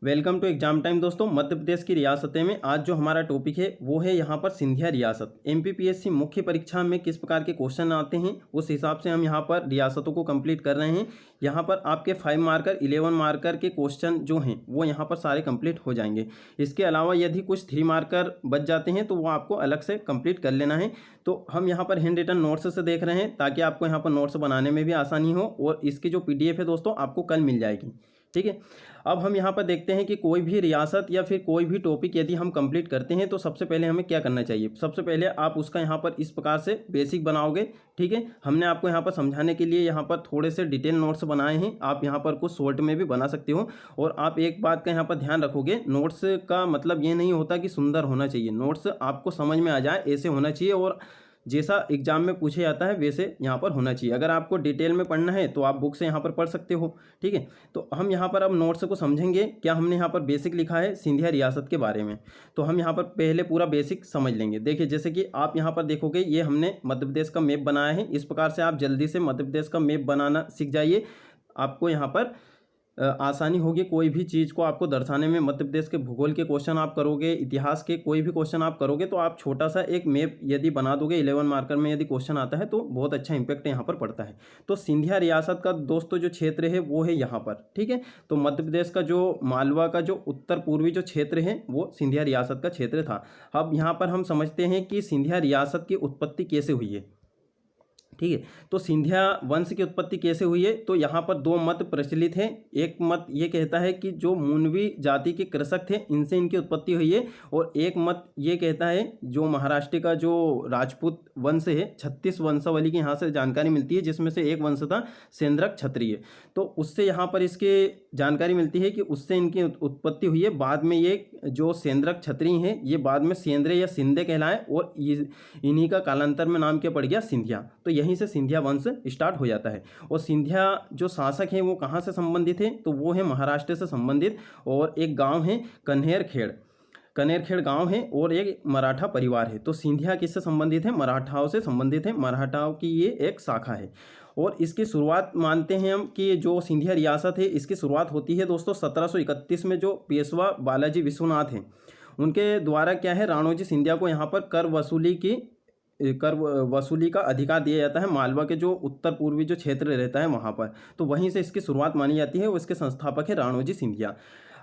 Welcome to exam time दोस्तों। मध्य प्रदेश की रियासतें में आज जो हमारा टॉपिक है वो है यहाँ पर सिंधिया रियासत। एमपीपीएससी मुख्य परीक्षा में किस प्रकार के क्वेश्चन आते हैं उस हिसाब से हम यहाँ पर रियासतों को कंप्लीट कर रहे हैं। यहाँ पर आपके 5 मार्कर 11 मार्कर के क्वेश्चन जो हैं वो यहाँ पर सारे कंप्लीट हो जाएंगे। इसके अलावा यदि कुछ 3 मार्कर बच जाते हैं तो वो आपको अलग से कंप्लीट कर लेना है। तो हम यहाँ पर हैंड रिटन नोट्स से देख रहे हैं ताकि आपको यहाँ पर नोट्स बनाने में भी आसानी हो, और इसकी जो PDF है दोस्तों आपको कल मिल जाएगी। ठीक है, अब हम यहाँ पर देखते हैं कि कोई भी रियासत या फिर कोई भी टॉपिक यदि हम कंप्लीट करते हैं तो सबसे पहले हमें क्या करना चाहिए। सबसे पहले आप उसका यहाँ पर इस प्रकार से बेसिक बनाओगे। ठीक है, हमने आपको यहाँ पर समझाने के लिए यहाँ पर थोड़े से डिटेल नोट्स बनाए हैं। आप यहाँ पर कुछ शॉर्ट में भी बना सकते हो। और आप एक बात का यहाँ पर ध्यान रखोगे, नोट्स का मतलब ये नहीं होता कि सुंदर होना चाहिए। नोट्स आपको समझ में आ जाए ऐसे होना चाहिए, और जैसा एग्जाम में पूछे जाता है वैसे यहाँ पर होना चाहिए। अगर आपको डिटेल में पढ़ना है तो आप बुक से यहाँ पर पढ़ सकते हो। ठीक है, तो हम यहाँ पर अब नोट्स को समझेंगे। क्या हमने यहाँ पर बेसिक लिखा है सिंधिया रियासत के बारे में, तो हम यहाँ पर पहले पूरा बेसिक समझ लेंगे। देखिए, जैसे कि आप यहाँ पर देखोगे ये हमने मध्य प्रदेश का मैप बनाया है। इस प्रकार से आप जल्दी से मध्य प्रदेश का मैप बनाना सीख जाइए। आपको यहाँ पर आसानी होगी कोई भी चीज़ को आपको दर्शाने में। मध्य प्रदेश के भूगोल के क्वेश्चन आप करोगे, इतिहास के कोई भी क्वेश्चन आप करोगे तो आप छोटा सा एक मैप यदि बना दोगे, 11 मार्कर में यदि क्वेश्चन आता है तो बहुत अच्छा इंपैक्ट यहाँ पर पड़ता है। तो सिंधिया रियासत का दोस्तों जो क्षेत्र है वो है यहाँ पर। ठीक है, तो मध्य प्रदेश का जो मालवा का जो उत्तर पूर्वी जो क्षेत्र है वो सिंधिया रियासत का क्षेत्र था। अब यहाँ पर हम समझते हैं कि सिंधिया रियासत की उत्पत्ति कैसे हुई है। ठीक है, तो सिंधिया वंश की उत्पत्ति कैसे हुई है, तो यहाँ पर 2 मत प्रचलित हैं। एक मत ये कहता है कि जो मुनवी जाति के कृषक थे इनसे इनकी उत्पत्ति हुई है, और एक मत ये कहता है जो महाराष्ट्र का जो राजपूत वंश है, 36 वंशावली की यहाँ से जानकारी मिलती है, जिसमें से एक वंश था सेंद्रक क्षत्रिय। तो उससे यहाँ पर इसके जानकारी मिलती है कि उससे इनकी उत्पत्ति हुई है। बाद में ये जो सेंद्रक क्षत्रिय हैं ये बाद में सेंद्रे या सिंधे कहलाए, और इन्हीं का कालांतर में नाम क्या पड़ गया, सिंधिया। तो यहीं से सिंधिया वंश स्टार्ट हो जाता है। और सिंधिया जो शासक हैं वो कहाँ से संबंधित हैं, तो वो है महाराष्ट्र से संबंधित, और एक गांव है कनेरखेड़ गांव है, और एक मराठा परिवार है। तो सिंधिया किससे संबंधित है, मराठाओं से संबंधित है। मराठाओं की ये एक शाखा है। और इसकी शुरुआत मानते हैं हम कि जो सिंधिया रियासत है इसकी शुरुआत होती है दोस्तों 1731 में। जो पेशवा बालाजी विश्वनाथ हैं उनके द्वारा क्या है, राणोजी सिंधिया को यहाँ पर कर वसूली का अधिकार दिया जाता है। मालवा के जो उत्तर पूर्वी जो क्षेत्र रहता है वहाँ पर, तो वहीं से इसकी शुरुआत मानी जाती है। और इसके संस्थापक है राणोजी सिंधिया।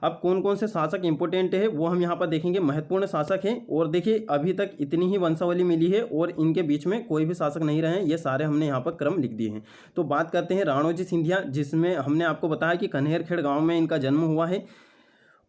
अब कौन कौन से शासक इंपोर्टेंट है वो हम यहाँ पर देखेंगे। महत्वपूर्ण शासक हैं, और देखिए अभी तक इतनी ही वंशावली मिली है और इनके बीच में कोई भी शासक नहीं रहे हैं। ये सारे हमने यहाँ पर क्रम लिख दिए हैं। तो बात करते हैं राणोजी सिंधिया, जिसमें हमने आपको बताया कि कन्हेरखेड़ गाँव में इनका जन्म हुआ है।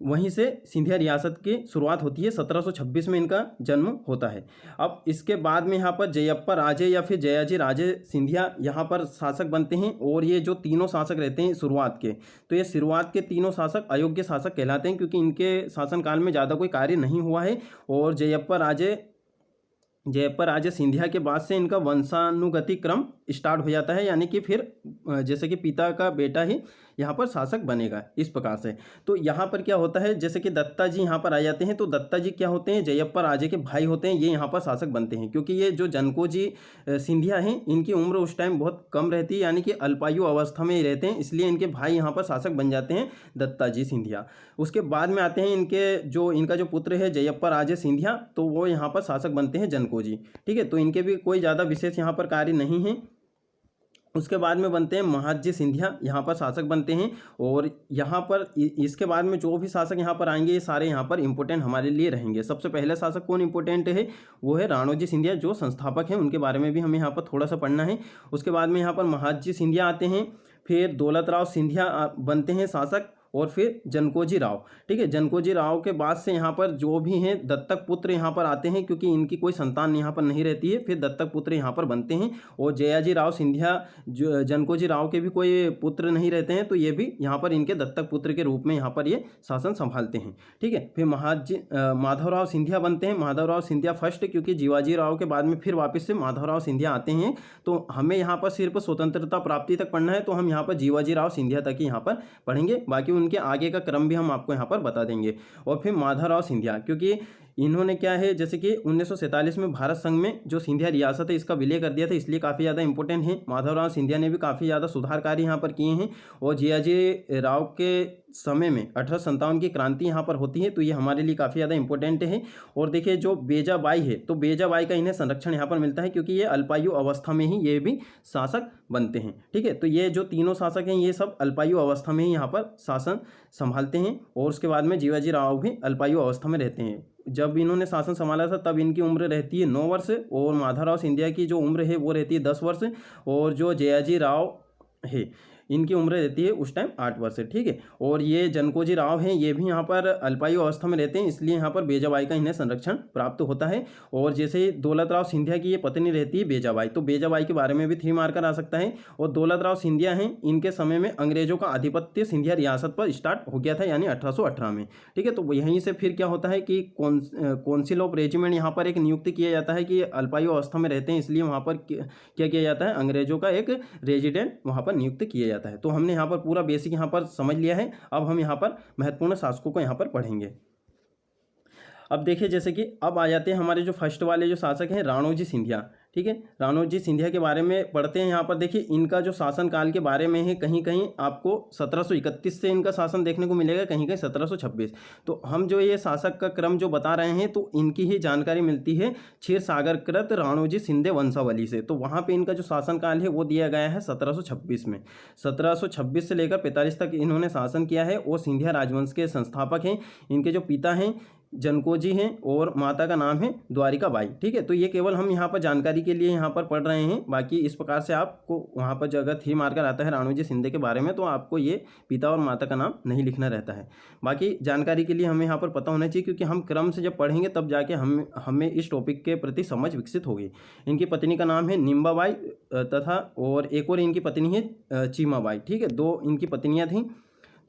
वहीं से सिंधिया रियासत की शुरुआत होती है। 1726 में इनका जन्म होता है। अब इसके बाद में यहाँ पर जयप्पा राजे या फिर जयाजी राजे सिंधिया यहाँ पर शासक बनते हैं। और ये जो तीनों शासक रहते हैं शुरुआत के, तो ये शुरुआत के तीनों शासक अयोग्य शासक कहलाते हैं, क्योंकि इनके शासनकाल में ज़्यादा कोई कार्य नहीं हुआ है। और जयप्पा राजे सिंधिया के बाद से इनका वंशानुगति क्रम स्टार्ट हो जाता है, यानी कि फिर जैसे कि पिता का बेटा ही यहाँ पर शासक बनेगा, इस प्रकार से। तो यहाँ पर क्या होता है, जैसे कि दत्ता जी यहाँ पर आ जाते हैं। तो दत्ता जी क्या होते हैं, जयप्पा राजे के भाई होते हैं। ये यहाँ पर शासक बनते हैं, क्योंकि ये जो जनको जी सिंधिया हैं इनकी उम्र उस टाइम बहुत कम रहती है, यानी कि अल्पायु अवस्था में ही रहते हैं, इसलिए इनके भाई यहाँ पर शासक बन जाते हैं, दत्ता जी सिंधिया। उसके बाद में आते हैं इनका जो पुत्र है जयप्पा राजे सिंधिया, तो वो यहाँ पर शासक बनते हैं जनको जी। ठीक है, तो इनके भी कोई ज़्यादा विशेष यहाँ पर कार्य नहीं है। उसके बाद में बनते हैं महाजी सिंधिया, यहाँ पर शासक बनते हैं। और यहाँ पर इसके बाद में जो भी शासक यहाँ पर आएंगे ये सारे यहाँ पर इंपॉर्टेंट हमारे लिए रहेंगे। सबसे पहले शासक कौन इंपॉर्टेंट है, वो है राणोजी सिंधिया, जो संस्थापक हैं। उनके बारे में भी हमें यहाँ पर थोड़ा सा पढ़ना है। उसके बाद में यहाँ पर महाजी सिंधिया आते हैं, फिर दौलत राव सिंधिया बनते हैं शासक, और फिर जनकोजी राव। ठीक है, जनकोजी राव के बाद से यहाँ पर जो भी हैं दत्तक पुत्र यहाँ पर आते हैं, क्योंकि इनकी कोई संतान यहाँ पर नहीं रहती है। फिर दत्तक पुत्र यहाँ पर बनते हैं। और जयाजी राव सिंधिया जनकोजी राव के भी कोई पुत्र नहीं रहते हैं, तो ये भी यहाँ पर इनके दत्तक पुत्र के रूप में यहाँ पर ये शासन संभालते हैं। ठीक है, फिर माधवराव सिंधिया बनते हैं। माधवराव सिंधिया फर्स्ट, क्योंकि जीवाजी राव के बाद में फिर वापस से माधवराव सिंधिया आते हैं। तो हमें यहाँ पर सिर्फ स्वतंत्रता प्राप्ति तक पढ़ना है, तो हम यहाँ पर जीवाजी राव सिंधिया तक ही यहाँ पर पढ़ेंगे। बाकी उनके आगे का क्रम भी हम आपको यहाँ पर बता देंगे। और फिर माधवराव सिंधिया, क्योंकि इन्होंने क्या है, जैसे कि 1947 में भारत संघ में जो सिंधिया रियासत है इसका विलय कर दिया था, इसलिए काफ़ी ज़्यादा इंपॉर्टेंट है। माधवराव सिंधिया ने भी काफ़ी ज़्यादा सुधार कार्य यहाँ पर किए हैं। और जियाजी राव के समय में 1857 की क्रांति यहाँ पर होती है, तो ये हमारे लिए काफ़ी ज़्यादा इंपॉर्टेंट है। और देखिए जो बेजाबाई है, तो बेजाबाई का इन्हें संरक्षण यहाँ पर मिलता है क्योंकि ये अल्पायु अवस्था में ही ये भी शासक बनते हैं। ठीक है, तो ये जो तीनों शासक हैं ये सब अल्पायु अवस्था में ही यहाँ पर शासन संभालते हैं। और उसके बाद में जीवाजी राव भी अल्पायु अवस्था में रहते हैं। जब इन्होंने शासन संभाला था तब इनकी उम्र रहती है 9 वर्ष, और माधवराव सिंधिया की जो उम्र है वो रहती है 10 वर्ष, और जो जयाजी राव है इनकी उम्र रहती है उस टाइम 8 वर्ष। ठीक है, और ये जनकोजी राव हैं, ये भी यहाँ पर अल्पायु अवस्था में रहते हैं, इसलिए यहाँ पर बेजाबाई का इन्हें संरक्षण प्राप्त होता है। और जैसे दौलत राव सिंधिया की ये पत्नी रहती है बेजाबाई, तो बेजाबाई के बारे में भी 3 मार्कर आ सकता है। और दौलत राव सिंधिया हैं, इनके समय में अंग्रेजों का आधिपत्य सिंधिया रियासत पर स्टार्ट हो गया था, यानी 1818 में। ठीक है, तो यहीं से फिर क्या होता है कि काउंसिल ऑफ रेजिमेंट यहाँ पर एक नियुक्त किया जाता है कि अल्पायु अवस्था में रहते हैं, इसलिए वहाँ पर क्या किया जाता है, अंग्रेजों का एक रेजिडेंट वहाँ पर नियुक्त किया जाता है। तो हमने यहाँ पर पूरा बेसिक यहाँ पर समझ लिया है। अब हम यहाँ पर महत्वपूर्ण शासकों को यहाँ पर पढ़ेंगे। अब देखिए जैसे कि अब आ जाते हैं हमारे जो फर्स्ट वाले जो शासक हैं राणोजी सिंधिया। ठीक है, राणोजी सिंधिया के बारे में पढ़ते हैं। यहाँ पर देखिए इनका जो शासनकाल के बारे में है, कहीं कहीं आपको 1731 से इनका शासन देखने को मिलेगा, कहीं कहीं 1726। तो हम जो ये शासक का क्रम जो बता रहे हैं तो इनकी ही जानकारी मिलती है क्षीरसागरकृत राणोजी सिंधे वंशावली से। तो वहाँ पे इनका जो शासनकाल है वो दिया गया है 1726 में। 1726 से लेकर 45 तक इन्होंने शासन किया है, और सिंधिया राजवंश के संस्थापक हैं। इनके जो पिता हैं जनकोजी हैं और माता का नाम है द्वारिकाबाई। ठीक है, तो ये केवल हम यहाँ पर जानकारी के लिए यहाँ पर पढ़ रहे हैं। बाकी इस प्रकार से आपको वहाँ पर जो अगर 3 मार्कर आता है राणोजी सिंधे के बारे में, तो आपको ये पिता और माता का नाम नहीं लिखना रहता है। बाकी जानकारी के लिए हमें यहाँ पर पता होना चाहिए, क्योंकि हम क्रम से जब पढ़ेंगे तब जाके हमें इस टॉपिक के प्रति समझ विकसित होगी। इनकी पत्नी का नाम है निम्बाबाई तथा और एक और इनकी पत्नी है चीमाबाई। ठीक है, 2 इनकी पत्नियाँ थीं।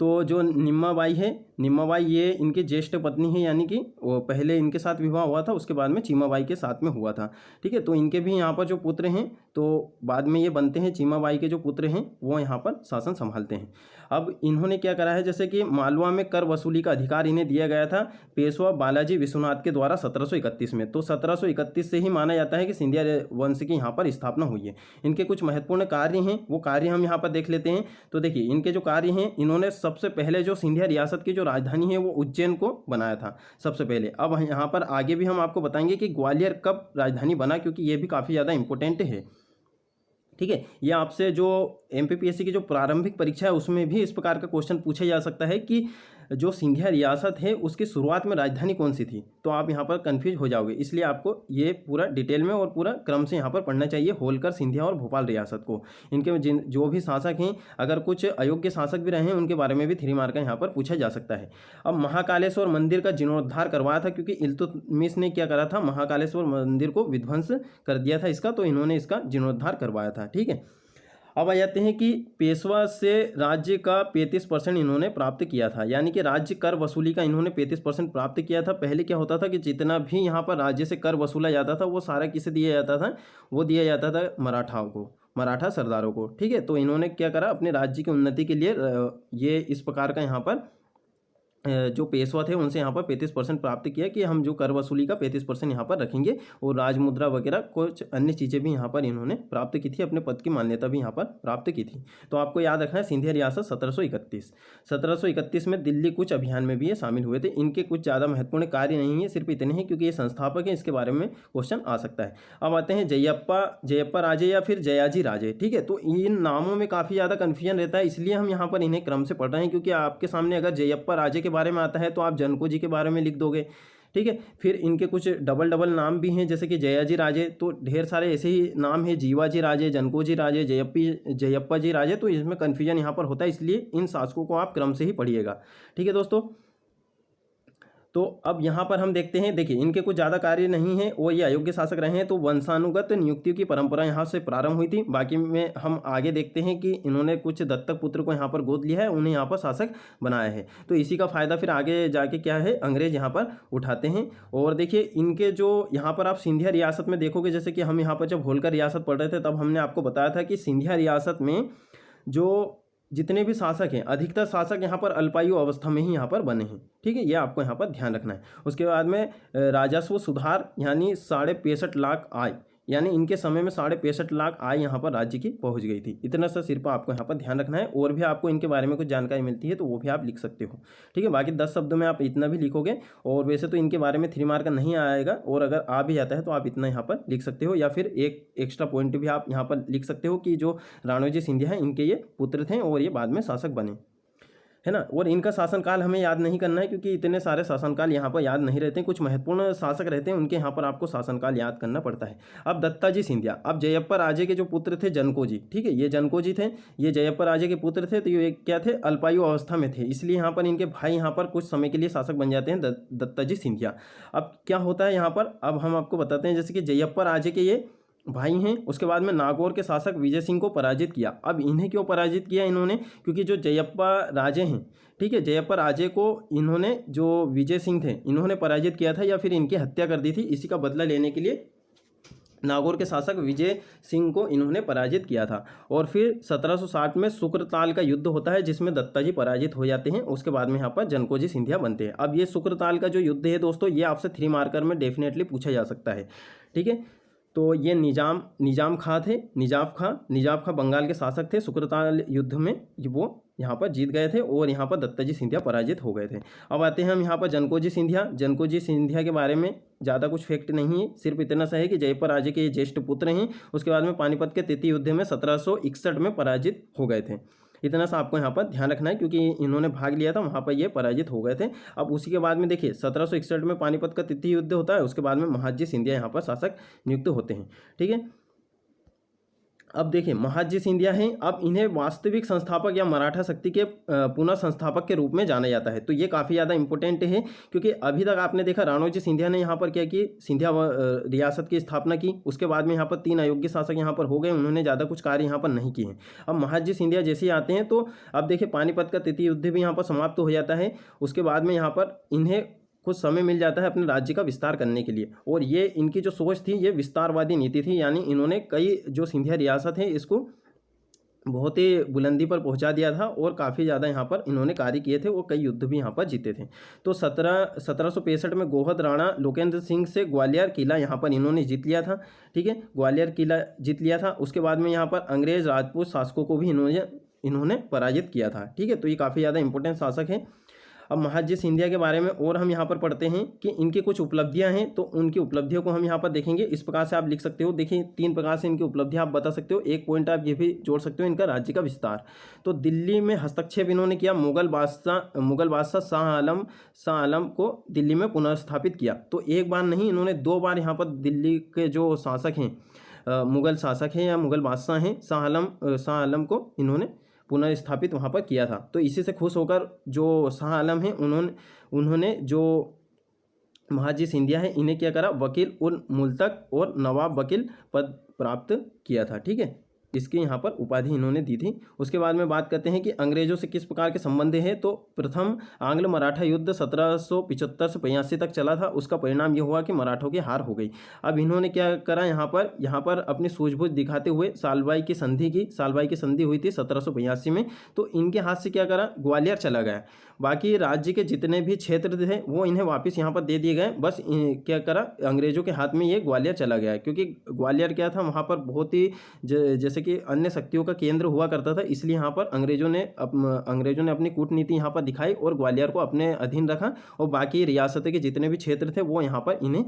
तो जो निम्माबाई है, निम्माबाई ये इनकी ज्येष्ठ पत्नी है, यानी कि वो पहले इनके साथ विवाह हुआ था, उसके बाद में चीमाबाई के साथ में हुआ था। ठीक है, तो इनके भी यहाँ पर जो पुत्र हैं तो बाद में ये बनते हैं, चीमाबाई के जो पुत्र हैं वो यहाँ पर शासन संभालते हैं। अब इन्होंने क्या करा है, जैसे कि मालवा में कर वसूली का अधिकार इन्हें दिया गया था पेशवा बालाजी विश्वनाथ के द्वारा 1731 में। तो 1731 से ही माना जाता है कि सिंधिया वंश की यहाँ पर स्थापना हुई है। इनके कुछ महत्वपूर्ण कार्य हैं, वो कार्य हम यहाँ पर देख लेते हैं। तो देखिए इनके जो कार्य हैं, इन्होंने सबसे पहले जो सिंधिया रियासत की जो राजधानी है वो उज्जैन को बनाया था सबसे पहले। अब यहाँ पर आगे भी हम आपको बताएंगे कि ग्वालियर कब राजधानी बना, क्योंकि ये भी काफ़ी ज़्यादा इंपॉर्टेंट है। ठीक है, ये आपसे जो एमपीपीएससी की जो प्रारंभिक परीक्षा है उसमें भी इस प्रकार का क्वेश्चन पूछा जा सकता है कि जो सिंधिया रियासत है उसकी शुरुआत में राजधानी कौन सी थी। तो आप यहाँ पर कंफ्यूज हो जाओगे, इसलिए आपको ये पूरा डिटेल में और पूरा क्रम से यहाँ पर पढ़ना चाहिए होलकर, सिंधिया और भोपाल रियासत को। इनके जो भी शासक हैं, अगर कुछ अयोग्य शासक भी रहे हैं उनके बारे में भी 3 मार्क यहाँ पर पूछा जा सकता है। अब महाकालेश्वर मंदिर का जीर्णोद्धार करवाया था, क्योंकि इल्तुतमिश ने क्या करा था, महाकालेश्वर मंदिर को विध्वंस कर दिया था इसका, तो इन्होंने इसका जीर्णोद्धार करवाया था। ठीक है, अब आ जाते हैं कि पेशवा से राज्य का 35% इन्होंने प्राप्त किया था, यानी कि राज्य कर वसूली का इन्होंने 35% प्राप्त किया था। पहले क्या होता था कि जितना भी यहाँ पर राज्य से कर वसूला जाता था वो सारा किसे दिया जाता था, वो दिया जाता था मराठाओं को, मराठा सरदारों को। ठीक है, तो इन्होंने क्या करा, अपने राज्य की उन्नति के लिए ये इस प्रकार का यहाँ पर जो पेशवा थे उनसे यहाँ पर 35% प्राप्त किया कि हम जो कर वसूली का 35% यहाँ पर रखेंगे, और राजमुद्रा वगैरह कुछ अन्य चीज़ें भी यहाँ पर इन्होंने प्राप्त की थी, अपने पद की मान्यता भी यहाँ पर प्राप्त की थी। तो आपको याद रखना है सिंधिया रियासत 1731 में दिल्ली कूच अभियान में भी ये शामिल हुए थे। इनके कुछ ज़्यादा महत्वपूर्ण कार्य नहीं है, सिर्फ इतने हैं क्योंकि ये संस्थापक हैं, इसके बारे में क्वेश्चन आ सकता है। अब आते हैं जयप्पा राजे या फिर जयाजी राजे। ठीक है, तो इन नामों में काफ़ी ज़्यादा कन्फ्यूजन रहता है, इसलिए हम यहाँ पर इन्हें क्रम से पढ़ रहे हैं, क्योंकि आपके सामने अगर जयप्पा राजे के बारे में आता है तो आप जनको जी के बारे में लिख दोगे। ठीक है, फिर इनके कुछ डबल नाम भी हैं, जैसे कि जयाजी राजे, तो ढेर सारे ऐसे ही नाम हैं, जीवाजी राजे, जनकोजी राजे, जयप्पा जी राजे। तो इसमें कन्फ्यूजन यहाँ पर होता है, इसलिए इन शासकों को आप क्रम से ही पढ़िएगा। ठीक है दोस्तों, तो अब यहाँ पर हम देखते हैं, देखिए इनके कुछ ज़्यादा कार्य नहीं है, वो ये अयोग्य शासक रहे हैं, तो वंशानुगत नियुक्तियों की परंपरा यहाँ से प्रारंभ हुई थी। बाकी में हम आगे देखते हैं कि इन्होंने कुछ दत्तक पुत्र को यहाँ पर गोद लिया है, उन्हें यहाँ पर शासक बनाया है। तो इसी का फायदा फिर आगे जाके क्या है, अंग्रेज यहाँ पर उठाते हैं। और देखिए इनके जो यहाँ पर आप सिंधिया रियासत में देखोगे, जैसे कि हम यहाँ पर जब होलकर रियासत पढ़ रहे थे तब हमने आपको बताया था कि सिंधिया रियासत में जो जितने भी शासक हैं, अधिकतर शासक यहाँ पर अल्पायु अवस्था में ही यहाँ पर बने हैं। ठीक है, ये आपको यहाँ पर ध्यान रखना है। उसके बाद में राजस्व सुधार, यानी 65.5 लाख आय, यानी इनके समय में 65.5 लाख आय यहाँ पर राज्य की पहुँच गई थी। इतना सा सिर्फ आपको यहाँ पर ध्यान रखना है। और भी आपको इनके बारे में कुछ जानकारी मिलती है तो वो भी आप लिख सकते हो, ठीक है। बाकी 10 शब्दों में आप इतना भी लिखोगे, और वैसे तो इनके बारे में 3 मार्क का नहीं आएगा, और अगर आ भी जाता है तो आप इतना यहाँ पर लिख सकते हो, या फिर एक एक्स्ट्रा पॉइंट भी आप यहाँ पर लिख सकते हो कि जो राणोजी सिंधिया हैं इनके ये पुत्र थे और ये बाद में शासक बने, है ना। और इनका शासनकाल हमें याद नहीं करना है, क्योंकि इतने सारे शासनकाल यहाँ पर याद नहीं रहते, कुछ महत्वपूर्ण शासक रहते हैं उनके यहाँ पर आपको शासनकाल याद करना पड़ता है। अब दत्ताजी सिंधिया, अब जयप्पा राजे के जो पुत्र थे जनको जी, ठीक है, ये जनको जी थे, ये जयप्पा राजे के पुत्र थे। तो ये क्या थे, अल्पायु अवस्था में थे, इसलिए यहाँ पर इनके भाई यहाँ पर कुछ समय के लिए शासक बन जाते हैं, दत्ताजी सिंधिया। अब क्या होता है यहाँ पर, अब हम आपको बताते हैं। जैसे कि जयप्पा राजे के ये भाई हैं, उसके बाद में नागौर के शासक विजय सिंह को पराजित किया। अब इन्हें क्यों पराजित किया इन्होंने, क्योंकि जो जयप्पा राजे हैं, ठीक है, जयप्पा राजे को इन्होंने, जो विजय सिंह थे, इन्होंने पराजित किया था या फिर इनकी हत्या कर दी थी। इसी का बदला लेने के लिए नागौर के शासक विजय सिंह को इन्होंने पराजित किया था। और फिर 1760 में शुक्रताल का युद्ध होता है, जिसमें दत्ताजी पराजित हो जाते हैं। उसके बाद में यहाँ पर जनकोजी सिंधिया बनते हैं। अब ये शुक्रताल का जो युद्ध है दोस्तों, ये आपसे 3 मार्कर में डेफिनेटली पूछा जा सकता है, ठीक है। तो ये निजाम खां थे, निजाम खां बंगाल के शासक थे। शुक्रताल युद्ध में वो यहाँ पर जीत गए थे और यहाँ पर दत्ताजी सिंधिया पराजित हो गए थे। अब आते हैं हम यहाँ पर जनकोजी सिंधिया के बारे में ज़्यादा कुछ फैक्ट नहीं है, सिर्फ इतना सा है कि जयप्पा राजे के ज्येष्ठ पुत्र हैं। उसके बाद में पानीपत के तृतीय युद्ध में 1761 में पराजित हो गए थे। इतना सा आपको यहाँ पर ध्यान रखना है, क्योंकि इन्होंने भाग लिया था, वहाँ पर ये पराजित हो गए थे। अब उसी के बाद में देखिए 1761 में पानीपत का तृतीय युद्ध होता है। उसके बाद में महादजी सिंधिया यहाँ पर शासक नियुक्त होते हैं, ठीक है। अब देखिए महादजी सिंधिया हैं, अब इन्हें वास्तविक संस्थापक या मराठा शक्ति के पुनः संस्थापक के रूप में जाना जाता है। तो ये काफ़ी ज़्यादा इंपॉर्टेंट है, क्योंकि अभी तक आपने देखा राणोजी सिंधिया ने यहाँ पर क्या की, सिंधिया रियासत की स्थापना की। उसके बाद में यहाँ पर 3 अयोग्य शासक यहाँ पर हो गए, उन्होंने ज़्यादा कुछ कार्य यहाँ पर नहीं किए हैं। अब महादजी सिंधिया जैसे ही आते हैं तो अब देखिए पानीपत का तृतीय युद्ध भी यहाँ पर समाप्त हो जाता है। उसके बाद में यहाँ पर इन्हें कुछ समय मिल जाता है अपने राज्य का विस्तार करने के लिए, और ये इनकी जो सोच थी ये विस्तारवादी नीति थी। यानी इन्होंने कई जो सिंधिया रियासत है इसको बहुत ही बुलंदी पर पहुंचा दिया था, और काफ़ी ज़्यादा यहाँ पर इन्होंने कार्य किए थे, और कई युद्ध भी यहाँ पर जीते थे। तो 1765 में गोहद राणा लोकेंद्र सिंह से ग्वालियर किला यहाँ पर इन्होंने जीत लिया था, ठीक है, ग्वालियर किला जीत लिया था। उसके बाद में यहाँ पर अंग्रेज राजपूत शासकों को भी इन्होंने पराजित किया था, ठीक है। तो ये काफ़ी ज़्यादा इंपॉर्टेंट शासक हैं। अब महादजी सिंधिया के बारे में और हम यहाँ पर पढ़ते हैं कि इनकी कुछ उपलब्धियाँ हैं, तो उनकी उपलब्धियों को हम यहाँ पर देखेंगे। इस प्रकार से आप लिख सकते हो, देखिए 3 प्रकार से इनकी उपलब्धियाँ आप बता सकते हो। एक पॉइंट आप ये भी जोड़ सकते हो, इनका राज्य का विस्तार। तो दिल्ली में हस्तक्षेप इन्होंने किया, मुगल बादशाह शाह आलम को दिल्ली में पुनर्स्थापित किया। तो एक बार नहीं, इन्होंने 2 बार यहाँ पर दिल्ली के जो शासक हैं, मुगल शासक हैं या मुगल बादशाह हैं, शाह आलम को इन्होंने पुनर्स्थापित वहाँ पर किया था। तो इसी से खुश होकर जो शाह आलम हैं उन्होंने जो महादजी सिंधिया है इन्हें क्या करा, वकील उल मुल्तक और नवाब वकील पद प्राप्त किया था, ठीक है। इसकी यहाँ पर उपाधि इन्होंने दी थी। उसके बाद में बात करते हैं कि अंग्रेजों से किस प्रकार के संबंध हैं। तो प्रथम आंग्ल मराठा युद्ध 1775 से 85 तक चला था। उसका परिणाम ये हुआ कि मराठों की हार हो गई। अब इन्होंने क्या करा, यहाँ पर अपनी सूझबूझ दिखाते हुए सालबाई की संधि हुई थी 1782 में। तो इनके हाथ से क्या करा, ग्वालियर चला गया। बाकी राज्य के जितने भी क्षेत्र थे वो इन्हें वापस यहाँ पर दे दिए गए। बस क्या करा, अंग्रेजों के हाथ में ये ग्वालियर चला गया, क्योंकि ग्वालियर क्या था, वहाँ पर बहुत ही जैसे कि अन्य शक्तियों का केंद्र हुआ करता था। इसलिए यहाँ पर अंग्रेजों ने अपनी कूटनीति यहाँ पर दिखाई और ग्वालियर को अपने अधीन रखा, और बाकी रियासत के जितने भी क्षेत्र थे वो यहाँ पर इन्हें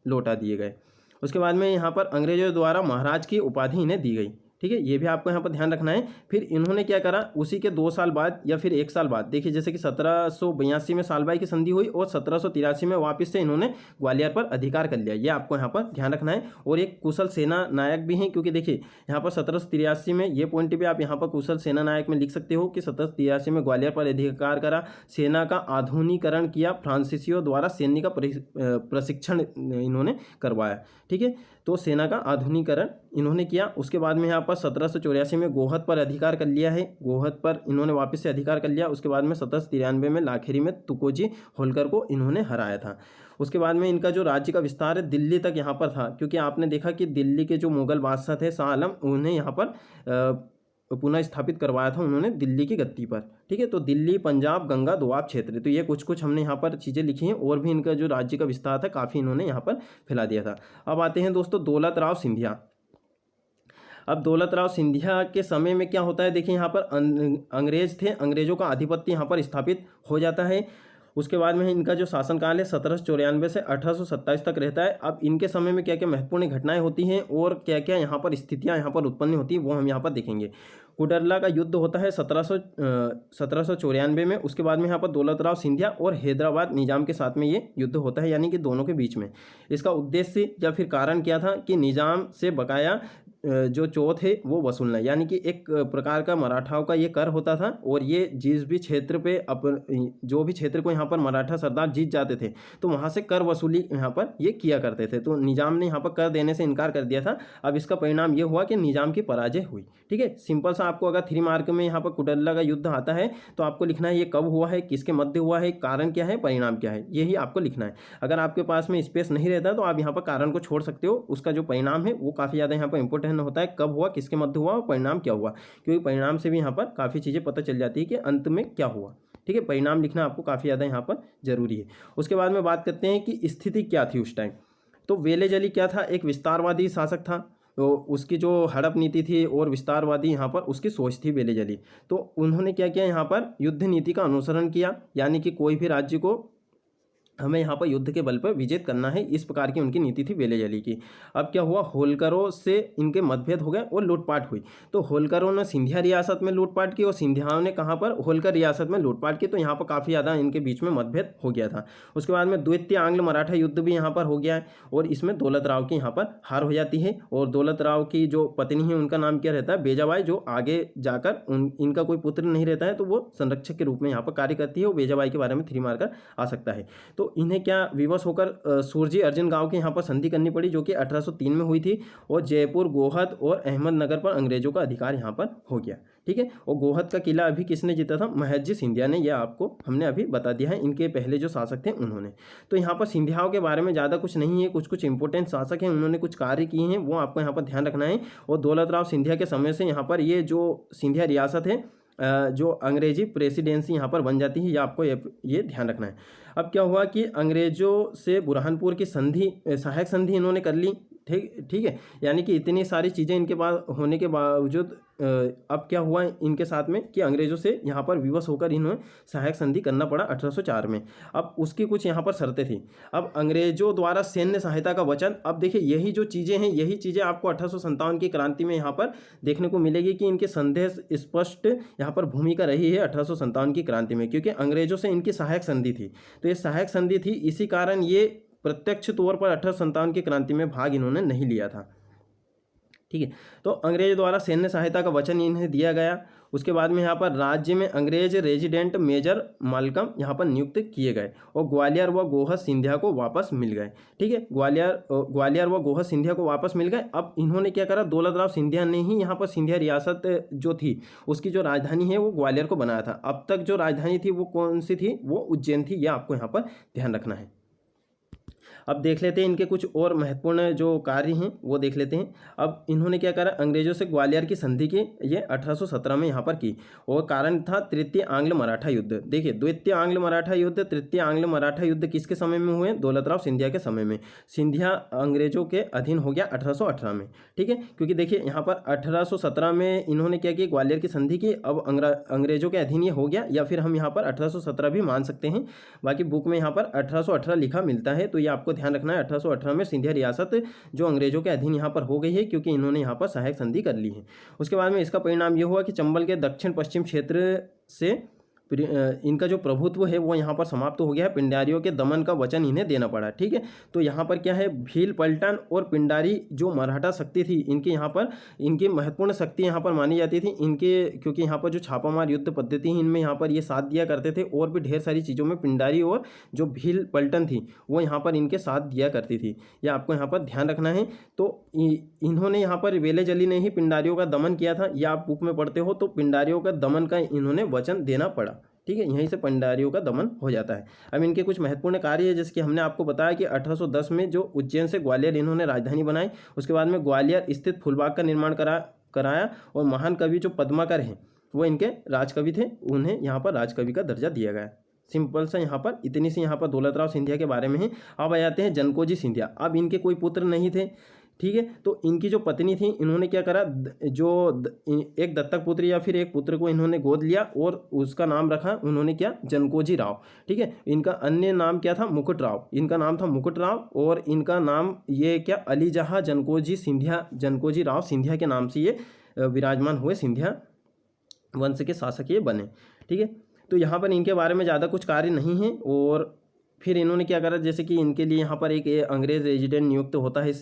लौटा दिए गए। उसके बाद में यहाँ पर अंग्रेजों द्वारा महाराज की उपाधि इन्हें दी गई, ठीक है। ये भी आपको यहाँ पर ध्यान रखना है। फिर इन्होंने क्या करा, उसी के 2 साल बाद या फिर 1 साल बाद, देखिए जैसे कि 1782 में सालबाई की संधि हुई और 1783 में वापस से इन्होंने ग्वालियर पर अधिकार कर लिया। ये आपको यहाँ पर ध्यान रखना है। और एक कुशल सेना नायक भी हैं, क्योंकि देखिए यहाँ पर 1783 में ये पॉइंट भी आप यहाँ पर कुशल सेना नायक में लिख सकते हो कि 1783 में ग्वालियर पर अधिकार करा, सेना का आधुनिकीकरण किया, फ्रांसीसियों द्वारा सैन्य का प्रशिक्षण इन्होंने करवाया, ठीक है। तो सेना का आधुनिकीकरण इन्होंने किया। उसके बाद में यहाँ पर 1784 में गोहद पर अधिकार कर लिया है, गोहद पर इन्होंने वापस से अधिकार कर लिया। उसके बाद में 1793 में लाखेरी में तुकोजी होलकर को इन्होंने हराया था। उसके बाद में इनका जो राज्य का विस्तार है दिल्ली तक यहाँ पर था, क्योंकि आपने देखा कि दिल्ली के जो मुगल बादशाह थे शाह आलम, उन्हें यहाँ पर पुनः स्थापित करवाया था उन्होंने दिल्ली की गद्दी पर। ठीक है, तो दिल्ली, पंजाब, गंगा दोआब क्षेत्र, तो ये कुछ हमने यहाँ पर चीज़ें लिखी हैं, और भी इनका जो राज्य का विस्तार था काफ़ी इन्होंने यहाँ पर फैला दिया था। अब आते हैं दोस्तों दौलत राव सिंधिया। अब दौलत राव सिंधिया के समय में क्या होता है, देखिए यहाँ पर अंग्रेज थे, अंग्रेजों का आधिपत्य यहाँ पर स्थापित हो जाता है। उसके बाद में इनका जो शासनकाल है 1794 से 1827 तक रहता है। अब इनके समय में क्या क्या महत्वपूर्ण घटनाएं होती हैं और क्या क्या यहाँ पर स्थितियाँ यहाँ पर उत्पन्न होती हैं वो हम यहाँ पर देखेंगे। कुडरला का युद्ध होता है 1794 में। उसके बाद में यहाँ पर दौलत राव सिंधिया और हैदराबाद निजाम के साथ में ये युद्ध होता है, यानी कि दोनों के बीच में। इसका उद्देश्य या फिर कारण क्या था कि निजाम से बकाया जो चौथ है वो वसूलना, यानी कि एक प्रकार का मराठाओं का ये कर होता था, और ये जिस भी क्षेत्र पे जो भी क्षेत्र को यहाँ पर मराठा सरदार जीत जाते थे तो वहाँ से कर वसूली यहाँ पर ये किया करते थे। तो निजाम ने यहाँ पर कर देने से इनकार कर दिया था। अब इसका परिणाम ये हुआ कि निजाम की पराजय हुई। ठीक है, सिंपल सा आपको अगर 3 मार्क में यहाँ पर कुडरला का युद्ध आता है तो आपको लिखना है ये कब हुआ है, किसके मध्य हुआ है, कारण क्या है, परिणाम क्या है, यही आपको लिखना है। अगर आपके पास में स्पेस नहीं रहता तो आप यहाँ पर कारण को छोड़ सकते हो, उसका जो परिणाम है वो काफ़ी ज़्यादा यहाँ पर इंपॉर्टेंट होता है, कब हुआ, किसके मध्य हुआ और परिणाम क्या हुआ, क्योंकि परिणाम से भी यहाँ पर काफ़ी चीज़ें पता चल जाती है कि अंत में क्या हुआ। ठीक है, परिणाम लिखना आपको काफ़ी ज़्यादा यहाँ पर जरूरी है। उसके बाद में बात करते हैं कि स्थिति क्या थी उस टाइम। तो वेलेजली क्या था, एक विस्तारवादी शासक था, तो उसकी जो हड़प नीति थी और विस्तारवादी यहाँ पर उसकी सोच थी वेलेजली। तो उन्होंने क्या किया, यहाँ पर युद्ध नीति का अनुसरण किया, यानी कि कोई भी राज्य को हमें यहाँ पर युद्ध के बल पर विजेत करना है, इस प्रकार की उनकी नीति थी वेलेजली की। अब क्या हुआ, होलकरों से इनके मतभेद हो गए और लूटपाट हुई। तो होलकरों ने सिंधिया रियासत में लूटपाट की और सिंधियाओं ने कहाँ पर, होलकर रियासत में लूटपाट की। तो यहाँ पर काफ़ी ज़्यादा इनके बीच में मतभेद हो गया था। उसके बाद में द्वितीय आंग्ल मराठा युद्ध भी यहाँ पर हो गया है, और इसमें दौलत राव की यहाँ पर हार हो जाती है। और दौलत राव की जो पत्नी है उनका नाम क्या रहता है, बेजाबाई, जो आगे जाकर इनका कोई पुत्र नहीं रहता है तो वो संरक्षक के रूप में यहाँ पर कार्य करती है। वो बेजाबाई के बारे में 3 मार्कर आ सकता है। तो इन्हें क्या विवश होकर सुरजी अर्जुन गांव के यहाँ पर संधि करनी पड़ी, जो कि 1803 में हुई थी, और जयपुर, गोहद और अहमदनगर पर अंग्रेजों का अधिकार यहाँ पर हो गया। ठीक है, और गोहद का किला अभी किसने जीता था, महजी सिंधिया ने, यह आपको हमने अभी बता दिया है, इनके पहले जो शासक थे उन्होंने। तो यहाँ पर सिंधियाओं के बारे में ज़्यादा कुछ नहीं है, कुछ इंपॉर्टेंट शासक हैं, उन्होंने कुछ कार्य किए हैं, वो आपको यहाँ पर ध्यान रखना है। और दौलत राव सिंधिया के समय से यहाँ पर ये जो सिंधिया रियासत है, जो अंग्रेजी प्रेसिडेंसी यहाँ पर बन जाती है, ये आपको ये ध्यान रखना है। अब क्या हुआ कि अंग्रेजों से बुरहानपुर की संधि, सहायक संधि इन्होंने कर ली। ठीक है, यानी कि इतनी सारी चीज़ें इनके पास होने के बावजूद अब क्या हुआ इनके साथ में कि अंग्रेजों से यहाँ पर विवश होकर इन्हें सहायक संधि करना पड़ा 1804 में। अब उसकी कुछ यहाँ पर शर्तें थी। अब अंग्रेजों द्वारा सैन्य सहायता का वचन, अब देखिए यही जो चीज़ें हैं, यही चीज़ें आपको 1857 की क्रांति में यहाँ पर देखने को मिलेगी कि इनके संदेश स्पष्ट यहाँ पर भूमिका रही है 1857 की क्रांति में, क्योंकि अंग्रेजों से इनकी सहायक संधि थी। तो ये सहायक संधि थी, इसी कारण ये प्रत्यक्ष तौर पर 1857 की क्रांति में भाग इन्होंने नहीं लिया था। ठीक है, तो अंग्रेज द्वारा सैन्य सहायता का वचन इन्हें दिया गया। उसके बाद में यहाँ पर राज्य में अंग्रेज रेजिडेंट मेजर मालकम यहाँ पर नियुक्त किए गए, और ग्वालियर व गोहद सिंधिया को वापस मिल गए। ठीक है, ग्वालियर व गोहद सिंधिया को वापस मिल गए। अब इन्होंने क्या करा, दौलत राव सिंधिया ने ही यहाँ पर सिंधिया रियासत जो थी उसकी जो राजधानी है वो ग्वालियर को बनाया था। अब तक जो राजधानी थी वो कौन सी थी, वो उज्जैन थी, यह आपको यहाँ पर ध्यान रखना है। अब देख लेते हैं इनके कुछ और महत्वपूर्ण जो कार्य हैं वो देख लेते हैं। अब इन्होंने क्या करा, अंग्रेजों से ग्वालियर की संधि की, ये 1817 में यहाँ पर की, और कारण था तृतीय आंग्ल मराठा युद्ध। देखिए, द्वितीय आंग्ल मराठा युद्ध, तृतीय आंग्ल मराठा युद्ध किसके समय में हुए, दौलत राव सिंधिया के समय में। सिंधिया अंग्रेजों के अधीन हो गया 1818 में। ठीक है, क्योंकि देखिए यहाँ पर 1817 में इन्होंने क्या किया, ग्वालियर की संधि की, अब अंग्रेजों के अधीन ये हो गया, या फिर हम यहाँ पर 1817 भी मान सकते हैं। बाकी बुक में यहाँ पर 1818 लिखा मिलता है, तो ये आपको ध्यान रखना है। 1818 में सिंधिया रियासत जो अंग्रेजों के अधीन यहाँ पर हो गई है, क्योंकि इन्होंने यहाँ पर सहायक संधि कर ली है। उसके बाद में इसका परिणाम ये हुआ कि चंबल के दक्षिण पश्चिम क्षेत्र से इनका जो प्रभुत्व है वो यहाँ पर समाप्त हो गया है। पिंडारियों के दमन का वचन इन्हें देना पड़ा। ठीक है, तो यहाँ पर क्या है, भील, पलटन और पिंडारी जो मराठा शक्ति थी, इनके यहाँ पर इनकी महत्वपूर्ण शक्ति यहाँ पर मानी जाती थी इनके, क्योंकि यहाँ पर जो छापामार युद्ध पद्धति है इनमें यहाँ पर ये साथ दिया करते थे, और भी ढेर सारी चीज़ों में पिंडारी और जो भील, पलटन थी वो यहाँ पर इनके साथ दिया करती थी। यह आपको यहाँ पर ध्यान रखना है। तो इन्होंने यहाँ पर वेलेजली ने ही पिंडारियों का दमन किया था, या आप बुक में पढ़ते हो तो पिंडारियों का दमन का इन्होंने वचन देना पड़ा। ठीक है, यहीं से पिंडारियों का दमन हो जाता है। अब इनके कुछ महत्वपूर्ण कार्य है, जैसे कि हमने आपको बताया कि 1810 में जो उज्जैन से ग्वालियर इन्होंने राजधानी बनाई। उसके बाद में ग्वालियर स्थित फूलबाग का निर्माण कराया और महान कवि जो पद्माकर हैं वो इनके राजकवि थे, उन्हें यहाँ पर राजकवि का दर्जा दिया गया। सिंपल सा यहाँ पर इतनी सी यहाँ पर दौलतराव सिंधिया के बारे में है। अब आ जाते हैं जनकोजी सिंधिया। अब इनके कोई पुत्र नहीं थे, ठीक है, तो इनकी जो पत्नी थी इन्होंने क्या करा, एक दत्तक पुत्र या फिर एक पुत्र को इन्होंने गोद लिया और उसका नाम रखा उन्होंने क्या, जनकोजी राव, ठीक है। इनका अन्य नाम क्या था, मुकुट राव, इनका नाम था मुकुट राव और इनका नाम ये क्या, अली जहाँ जनकोजी सिंधिया, जनकोजी राव सिंधिया के नाम से ये विराजमान हुए, सिंधिया वंश के शासक ये बने, ठीक है। तो यहाँ पर इनके बारे में ज़्यादा कुछ कार्य नहीं है। और फिर इन्होंने क्या करा, जैसे कि इनके लिए यहाँ पर एक अंग्रेज़ रेजिडेंट नियुक्त होता है,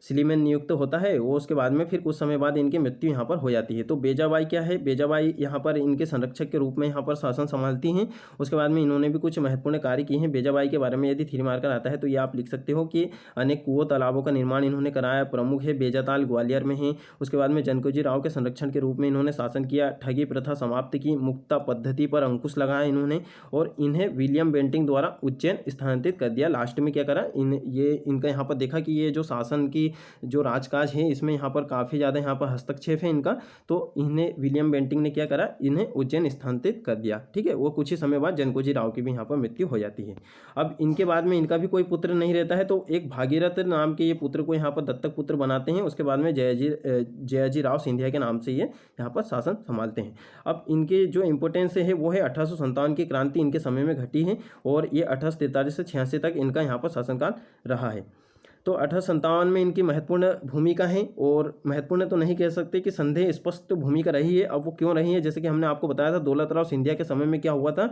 सिलीमैन नियुक्त होता है। वो उसके बाद में फिर कुछ समय बाद इनकी मृत्यु यहाँ पर हो जाती है। तो बेजाबाई क्या है, बेजाबाई यहाँ पर इनके संरक्षक के रूप में यहाँ पर शासन संभालती हैं। उसके बाद में इन्होंने भी कुछ महत्वपूर्ण कार्य किए हैं। बेजाबाई के बारे में यदि थ्री मार्कर आता है तो ये आप लिख सकते हो कि अनेक कुओं तालाबों का निर्माण इन्होंने कराया, प्रमुख है बेजाताल ग्वालियर में है। उसके बाद में जनकोजी राव के संरक्षण के रूप में इन्होंने शासन किया, ठगी प्रथा समाप्त की, मुक्ता पद्धति पर अंकुश लगाया इन्होंने और इन्हें विलियम बेंटिंग द्वारा उज्जैन स्थानांतरित कर दिया। लास्ट में क्या करा, इनका यहाँ पर देखा कि ये जो शासन की जो राजकाज है इसमें यहाँ पर काफ़ी ज़्यादा यहाँ पर हस्तक्षेप है इनका, तो इन्हें विलियम बेंटिंग ने क्या करा, इन्हें उज्जैन स्थानांतरित कर दिया, ठीक है। वो कुछ ही समय बाद जनकोजी राव की भी यहाँ पर मृत्यु हो जाती है। अब इनके बाद में इनका भी कोई पुत्र नहीं रहता है, तो एक भागीरथ नाम के ये पुत्र को यहाँ पर दत्तक पुत्र बनाते हैं। उसके बाद में जयाजी राव सिंधिया के नाम से ये यहाँ पर शासन संभालते हैं। अब इनके जो इंपॉर्टेंस है वो है 1857 की क्रांति इनके समय में घटी है और ये 1843 से 86 तक इनका यहाँ पर शासनकाल रहा है। तो 1857 में इनकी महत्वपूर्ण भूमिका है, और महत्वपूर्ण तो नहीं कह सकते कि संदेह स्पष्ट भूमिका रही है। अब वो क्यों रही है, जैसे कि हमने आपको बताया था दौलतराव सिंधिया के समय में क्या हुआ था,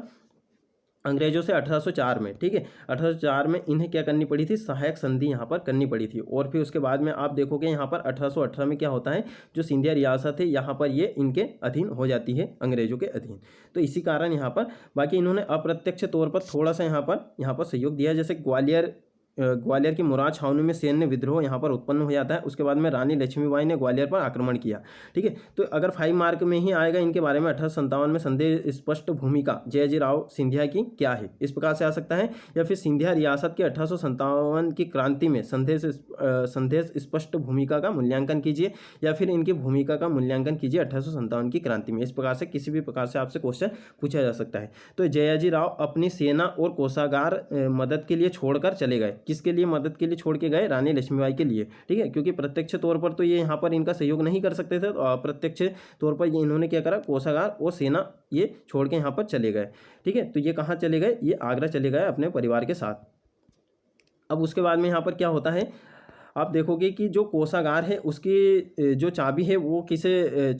अंग्रेजों से 1804 में, ठीक है, 1804 में इन्हें क्या करनी पड़ी थी, सहायक संधि यहाँ पर करनी पड़ी थी। और फिर उसके बाद में आप देखोगे यहाँ पर 1818 में क्या होता है, जो सिंधिया रियासत है यहाँ पर ये इनके अधीन हो जाती है, अंग्रेजों के अधीन। तो इसी कारण यहाँ पर बाकी इन्होंने अप्रत्यक्ष तौर पर थोड़ा सा यहाँ पर सहयोग दिया। जैसे ग्वालियर की मुराद छावनी में सैन्य विद्रोह यहाँ पर उत्पन्न हो जाता है। उसके बाद में रानी लक्ष्मीबाई ने ग्वालियर पर आक्रमण किया, ठीक है। तो अगर 5 मार्क में ही आएगा इनके बारे में 1857 में संदेह स्पष्ट भूमिका जयाजी राव सिंधिया की क्या है, इस प्रकार से आ सकता है। या फिर सिंधिया रियासत की 1857 की क्रांति में संदेह स्पष्ट भूमिका का मूल्यांकन कीजिए, या फिर इनकी भूमिका का मूल्यांकन कीजिए 1857 की क्रांति में। इस प्रकार से किसी भी प्रकार से आपसे क्वेश्चन पूछा जा सकता है। तो जयाजी राव अपनी सेना और कोषागार मदद के लिए छोड़कर चले गए। किसके लिए मदद के लिए छोड़ के गए, रानी लक्ष्मीबाई के लिए, ठीक है। क्योंकि प्रत्यक्ष तौर पर तो ये यहाँ पर इनका सहयोग नहीं कर सकते थे, तो अप्रत्यक्ष तौर पर ये इन्होंने क्या करा, कोषागार और सेना ये छोड़ के यहाँ पर चले गए, ठीक है। तो ये कहाँ चले गए, ये आगरा चले गए अपने परिवार के साथ। अब उसके बाद में यहाँ पर क्या होता है, आप देखोगे कि जो कोषागार है उसकी जो चाबी है वो किसे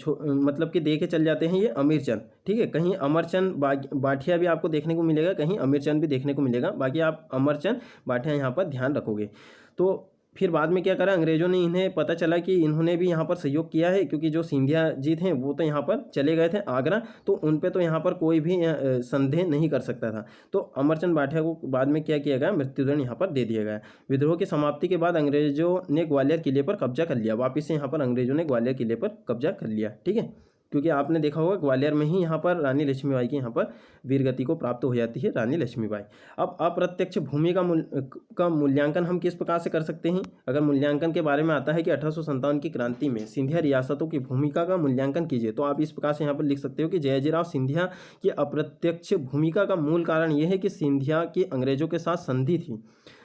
मतलब कि दे के चल जाते हैं ये अमीरचंद, ठीक है। कहीं अमरचंद बाठिया भी आपको देखने को मिलेगा, कहीं अमीरचंद भी देखने को मिलेगा, बाकी आप अमरचंद बाठिया यहाँ पर ध्यान रखोगे। तो फिर बाद में क्या करा, अंग्रेजों ने इन्हें पता चला कि इन्होंने भी यहाँ पर सहयोग किया है, क्योंकि जो सिंधिया जी थे वो तो यहाँ पर चले गए थे आगरा, तो उन पे तो यहाँ पर कोई भी संदेह नहीं कर सकता था। तो अमरचंद बाठिया को बाद में क्या किया गया, मृत्युदंड यहाँ पर दे दिया गया। विद्रोह की समाप्ति के बाद अंग्रेजों ने ग्वालियर किले पर कब्जा कर लिया, वापिस से यहाँ पर अंग्रेजों ने ग्वालियर किले पर कब्जा कर लिया, ठीक है। क्योंकि आपने देखा होगा ग्वालियर में ही यहाँ पर रानी लक्ष्मीबाई की यहाँ पर वीरगति को प्राप्त हो जाती है, रानी लक्ष्मीबाई। अब अप्रत्यक्ष भूमि का मूल्यांकन हम किस प्रकार से कर सकते हैं, अगर मूल्यांकन के बारे में आता है कि 1857 की क्रांति में सिंधिया रियासतों की भूमिका का मूल्यांकन कीजिए, तो आप इस प्रकार से यहाँ पर लिख सकते हो कि जयाजीराव सिंधिया की अप्रत्यक्ष भूमिका का मूल कारण यह है कि सिंधिया की अंग्रेजों के साथ संधि थी।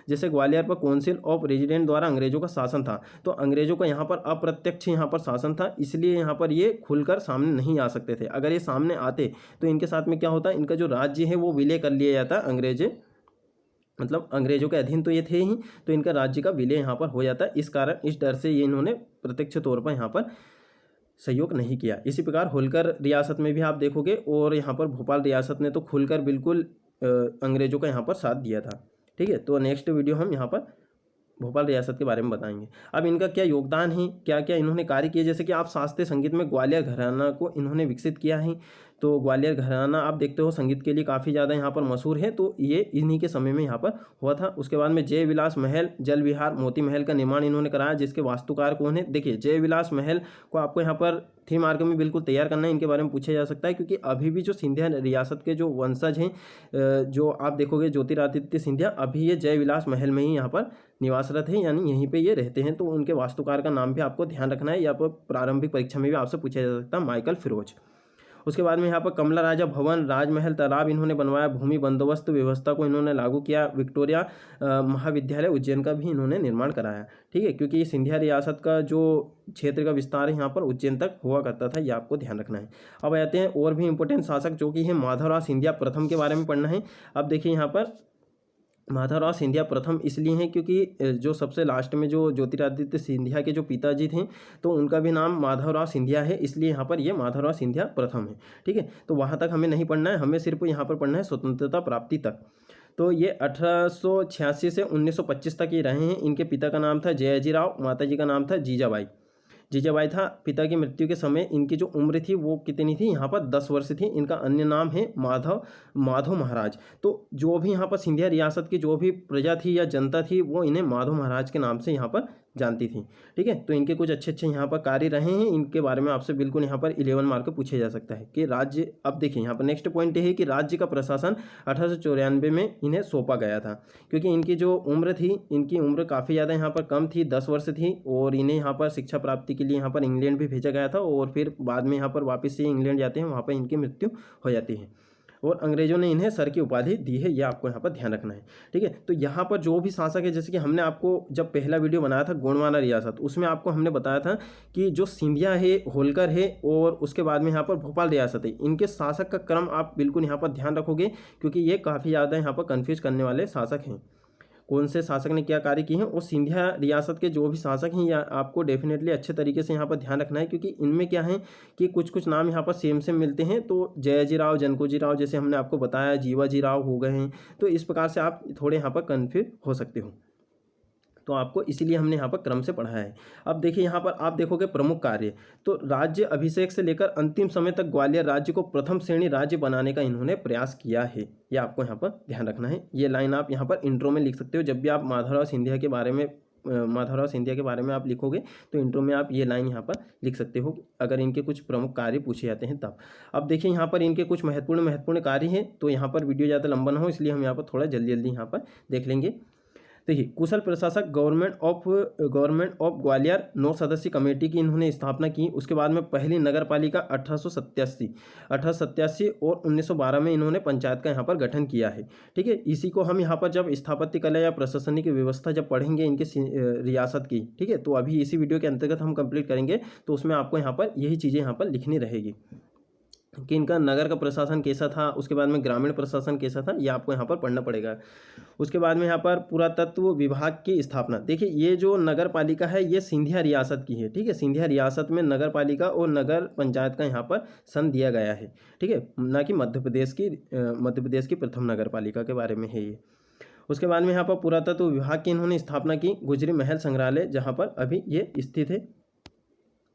जैसे ग्वालियर पर काउंसिल ऑफ रेजिडेंट द्वारा अंग्रेजों का शासन था, तो अंग्रेजों का यहाँ पर अप्रत्यक्ष यहाँ पर शासन था, इसलिए यहाँ पर ये खुलकर सामने नहीं आ सकते थे। अगर ये सामने आते तो इनके साथ में क्या होता, इनका जो राज्य है वो विलय कर लिया जाता, मतलब अंग्रेजों के अधीन तो ये थे ही, तो इनका राज्य का विलय यहाँ पर हो जाता। इस कारण इस डर से ये इन्होंने प्रत्यक्ष तौर पर यहाँ पर सहयोग नहीं किया। इसी प्रकार होलकर रियासत में भी आप देखोगे, और यहाँ पर भोपाल रियासत ने तो खुलकर बिल्कुल अंग्रेजों का यहाँ पर साथ दिया था, ठीक है। तो नेक्स्ट वीडियो हम यहाँ पर भोपाल रियासत के बारे में बताएंगे। अब इनका क्या योगदान है, क्या क्या इन्होंने कार्य किए, जैसे कि आप शास्त्रीय संगीत में ग्वालियर घराना को इन्होंने विकसित किया है, तो ग्वालियर घराना आप देखते हो संगीत के लिए काफ़ी ज़्यादा यहाँ पर मशहूर है, तो ये इन्हीं के समय में यहाँ पर हुआ था। उसके बाद में जय विलास महल, जल विहार, मोती महल का निर्माण इन्होंने कराया, जिसके वास्तुकार कौन है? देखिए जय विलास महल को आपको यहाँ पर 3 मार्क में बिल्कुल तैयार करना है, इनके बारे में पूछा जा सकता है, क्योंकि अभी भी जो सिंधिया रियासत के जो वंशज हैं, जो आप देखोगे ज्योतिरादित्य सिंधिया, अभी ये जय विलास महल में ही यहाँ पर निवासरत है, यानी यहीं पे ये रहते हैं। तो उनके वास्तुकार का नाम भी आपको ध्यान रखना है, या पर प्रारंभिक परीक्षा में भी आपसे पूछा जा सकता है, माइकल फिरोज। उसके बाद में यहाँ पर कमला राजा भवन, राजमहल, तालाब इन्होंने बनवाया, भूमि बंदोबस्त व्यवस्था को इन्होंने लागू किया, विक्टोरिया महाविद्यालय उज्जैन का भी इन्होंने निर्माण कराया। ठीक है, क्योंकि ये सिंधिया रियासत का जो क्षेत्र का विस्तार है यहाँ पर उज्जैन तक हुआ करता था, ये आपको ध्यान रखना है। अब आते हैं और भी इंपॉर्टेंट शासक जो कि है माधवराव सिंधिया प्रथम के बारे में पढ़ना है। अब देखिए यहाँ पर माधवराव सिंधिया प्रथम इसलिए हैं क्योंकि जो सबसे लास्ट में जो ज्योतिरादित्य सिंधिया के जो पिताजी थे, तो उनका भी नाम माधवराव सिंधिया है, इसलिए यहाँ पर ये माधवराव सिंधिया प्रथम है। ठीक है, तो वहाँ तक हमें नहीं पढ़ना है, हमें सिर्फ यहाँ पर पढ़ना है स्वतंत्रता प्राप्ति तक। तो ये 1886 से 1925 तक ये रहे हैं। इनके पिता का नाम था जयाजीराव, माताजी का नाम था जीजाबाई। जीजाबाई था। पिता की मृत्यु के समय इनकी जो उम्र थी वो कितनी थी? यहाँ पर 10 वर्ष थी। इनका अन्य नाम है माधव महाराज। तो जो भी यहाँ पर सिंधिया रियासत की जो भी प्रजा थी या जनता थी, वो इन्हें माधव महाराज के नाम से यहाँ पर जानती थी। ठीक है, तो इनके कुछ अच्छे यहाँ पर कार्य रहे हैं, इनके बारे में आपसे बिल्कुल यहाँ पर 11 मार्क पूछे जा सकता है कि राज्य। अब देखिए यहाँ पर नेक्स्ट पॉइंट ये है कि राज्य का प्रशासन 1894 में इन्हें सौंपा गया था, क्योंकि इनकी जो उम्र थी, इनकी उम्र काफ़ी ज़्यादा यहाँ पर कम थी, 10 वर्ष थी, और इन्हें यहाँ पर शिक्षा प्राप्ति के लिए यहाँ पर इंग्लैंड भी भेजा गया था, और फिर बाद में यहाँ पर वापस से इंग्लैंड जाते हैं, वहाँ पर इनकी मृत्यु हो जाती है, और अंग्रेजों ने इन्हें सर की उपाधि दी है, यह आपको यहाँ पर ध्यान रखना है। ठीक है, तो यहाँ पर जो भी शासक है, जैसे कि हमने आपको जब पहला वीडियो बनाया था गोंडवाना रियासत, उसमें आपको हमने बताया था कि जो सिंधिया है, होलकर है, और उसके बाद में यहाँ पर भोपाल रियासत है, इनके शासक का क्रम आप बिल्कुल यहाँ पर ध्यान रखोगे, क्योंकि ये काफ़ी ज़्यादा यहाँ पर कन्फ्यूज करने वाले शासक हैं। कौन से शासक ने क्या कार्य किए हैं, और सिंधिया रियासत के जो भी शासक हैं, या आपको डेफिनेटली अच्छे तरीके से यहाँ पर ध्यान रखना है, क्योंकि इनमें क्या है कि कुछ कुछ नाम यहाँ पर सेम मिलते हैं। तो जयाजीराव, जनकोजीराव, जैसे हमने आपको बताया, जीवाजीराव हो गए हैं, तो इस प्रकार से आप थोड़े यहाँ पर कन्फ्यूज हो सकते हो, तो आपको इसीलिए हमने यहाँ पर क्रम से पढ़ा है। अब देखिए यहाँ पर आप देखोगे प्रमुख कार्य, तो राज्य अभिषेक से लेकर अंतिम समय तक ग्वालियर राज्य को प्रथम श्रेणी राज्य बनाने का इन्होंने प्रयास किया है, ये आपको यहाँ पर ध्यान रखना है। ये लाइन आप यहाँ पर इंट्रो में लिख सकते हो, जब भी आप माधवराव सिंधिया के बारे में आप लिखोगे, तो इंट्रो में आप ये लाइन यहाँ पर लिख सकते हो, अगर इनके कुछ प्रमुख कार्य पूछे जाते हैं तब। अब देखिए यहाँ पर इनके कुछ महत्वपूर्ण कार्य हैं, तो यहाँ पर वीडियो ज़्यादा लंबा ना हो, इसलिए हम यहाँ पर थोड़ा जल्दी यहाँ पर देख लेंगे। देखिए, कुशल प्रशासक गवर्नमेंट ऑफ ग्वालियर 9 सदस्यीय कमेटी की इन्होंने स्थापना की। उसके बाद में पहली नगर पालिका 1887 और 1912 में इन्होंने पंचायत का यहाँ पर गठन किया है। ठीक है, इसी को हम यहाँ पर जब स्थापत्य कला या प्रशासनिक व्यवस्था जब पढ़ेंगे इनके रियासत की, ठीक है, तो अभी इसी वीडियो के अंतर्गत हम कंप्लीट करेंगे, तो उसमें आपको यहाँ पर यही चीज़ें यहाँ पर लिखनी रहेगी कि इनका नगर का प्रशासन कैसा था, उसके बाद में ग्रामीण प्रशासन कैसा था, ये आपको यहाँ पर पढ़ना पड़ेगा। उसके बाद में यहाँ पर पुरातत्व विभाग की स्थापना। देखिए, ये जो नगर पालिका है ये सिंधिया रियासत की है। ठीक है, सिंधिया रियासत में नगर पालिका और नगर पंचायत का यहाँ पर सन दिया गया है। ठीक है, ना कि मध्य प्रदेश की प्रथम नगर पालिका के बारे में है ये। उसके बाद में यहाँ पर पुरातत्व विभाग की इन्होंने स्थापना की, गुजरी महल संग्रहालय जहाँ पर अभी ये स्थित है।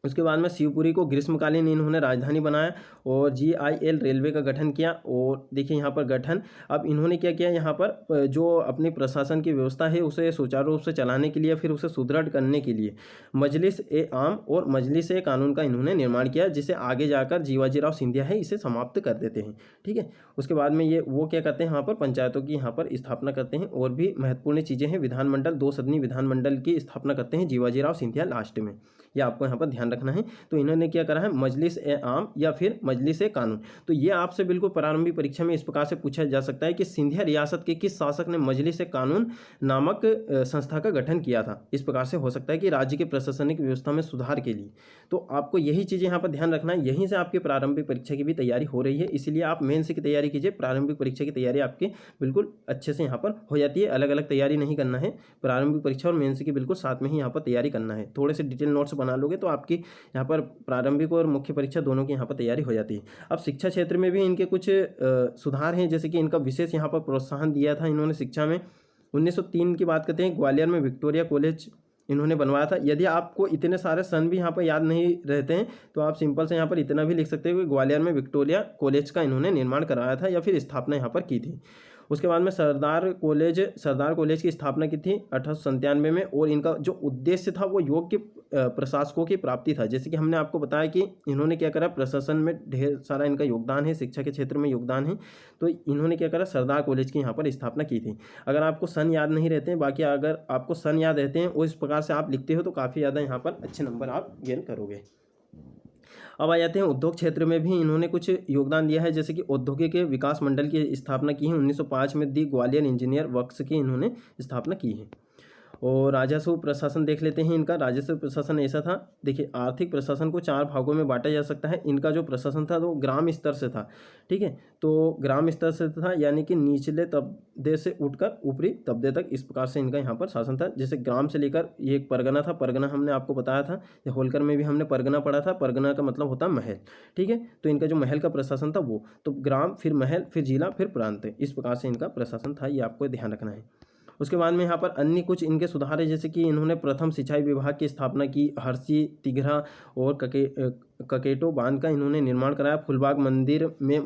उसके बाद में शिवपुरी को ग्रीष्मकालीन इन्होंने राजधानी बनाया, और GIL रेलवे का गठन किया। और देखिए यहाँ पर गठन, अब इन्होंने क्या किया, यहाँ पर जो अपनी प्रशासन की व्यवस्था है उसे सुचारू रूप से चलाने के लिए, फिर उसे सुदृढ़ करने के लिए मजलिस-ए-आम और मजलिस-ए-कानून का इन्होंने निर्माण किया, जिसे आगे जाकर जीवाजीराव सिंधिया है इसे समाप्त कर देते हैं। ठीक है, उसके बाद में ये वो क्या करते हैं, यहाँ पर पंचायतों की यहाँ पर स्थापना करते हैं, और भी महत्वपूर्ण चीज़ें हैं। विधानमंडल, 2 सदनी विधानमंडल की स्थापना करते हैं जीवाजीराव सिंधिया लास्ट में, यह आपको यहाँ पर ध्यान रखना है। तो इन्होंने क्या करा है, मजलिस-ए-आम या फिर मजलिस-ए-कानून। तो ये आपसे बिल्कुल प्रारंभिक परीक्षा में इस प्रकार से पूछा जा सकता है कि सिंधिया रियासत के किस शासक ने मजलिस-ए-कानून नामक संस्था का गठन किया था। इस प्रकार से हो सकता है कि राज्य के प्रशासनिक व्यवस्था में सुधार के लिए। तो आपको यही चीज़ें यहाँ पर ध्यान रखना है। यहीं से आपकी प्रारंभिक परीक्षा की भी तैयारी हो रही है, इसलिए आप मेंस की तैयारी कीजिए। प्रारंभिक परीक्षा की तैयारी आपकी बिल्कुल अच्छे से यहाँ पर हो जाती है। अलग अलग तैयारी नहीं करना है, प्रारंभिक परीक्षा और मेंस की बिल्कुल साथ में ही यहाँ पर तैयारी करना है। थोड़े से डिटेल नोट्स बना लोगे तो आपकी यहाँ पर प्रारंभिक और मुख्य परीक्षा दोनों की यहाँ पर तैयारी हो जाती है। अब शिक्षा क्षेत्र में भी इनके कुछ सुधार हैं, जैसे कि इनका विशेष यहाँ पर प्रोत्साहन दिया था इन्होंने शिक्षा में। 1903 की बात करते हैं, ग्वालियर में विक्टोरिया कॉलेज इन्होंने बनवाया था। यदि आपको इतने सारे सन भी यहाँ पर याद नहीं रहते हैं तो आप सिंपल से यहाँ पर इतना भी लिख सकते हो कि ग्वालियर में विक्टोरिया कॉलेज का इन्होंने निर्माण कराया था या फिर स्थापना यहाँ पर की थी। उसके बाद में सरदार कॉलेज की स्थापना की थी 1897 में, और इनका जो उद्देश्य था वो योग्य प्रशासकों की प्राप्ति था। जैसे कि हमने आपको बताया कि इन्होंने क्या करा, प्रशासन में ढेर सारा इनका योगदान है, शिक्षा के क्षेत्र में योगदान है, तो इन्होंने क्या करा, सरदार कॉलेज की यहाँ पर स्थापना की थी। अगर आपको सन याद नहीं रहते हैं, बाकी अगर आपको सन याद रहते हैं और इस प्रकार से आप लिखते हो तो काफ़ी ज़्यादा यहाँ पर अच्छे नंबर आप गेन करोगे। अब आ जाते हैं उद्योग क्षेत्र में भी इन्होंने कुछ योगदान दिया है। जैसे कि औद्योगिक विकास मंडल की स्थापना की है 1905 में, दी ग्वालियर इंजीनियर वर्क्स की इन्होंने स्थापना की है। और राजस्व प्रशासन देख लेते हैं। इनका राजस्व प्रशासन ऐसा था, देखिए आर्थिक प्रशासन को 4 भागों में बांटा जा सकता है। इनका जो प्रशासन था वो ग्राम स्तर से था, ठीक है, तो ग्राम स्तर से था यानी कि निचले तबदे से उठकर ऊपरी तबदे तक, इस प्रकार से इनका यहाँ पर शासन था। जैसे ग्राम से लेकर ये एक परगना था, परगना हमने आपको बताया था, होलकर में भी हमने परगना पढ़ा था। परगना का मतलब होता है महल, ठीक है, तो इनका जो महल का प्रशासन था वो, तो ग्राम, फिर महल, फिर जिला, फिर प्रांत, इस प्रकार से इनका प्रशासन था, ये आपको ध्यान रखना है। उसके बाद में यहाँ पर अन्य कुछ इनके सुधार है। जैसे कि इन्होंने प्रथम सिंचाई विभाग की स्थापना की, हरसी, तिघरा और ककेटो बांध का इन्होंने निर्माण कराया। फुलबाग मंदिर में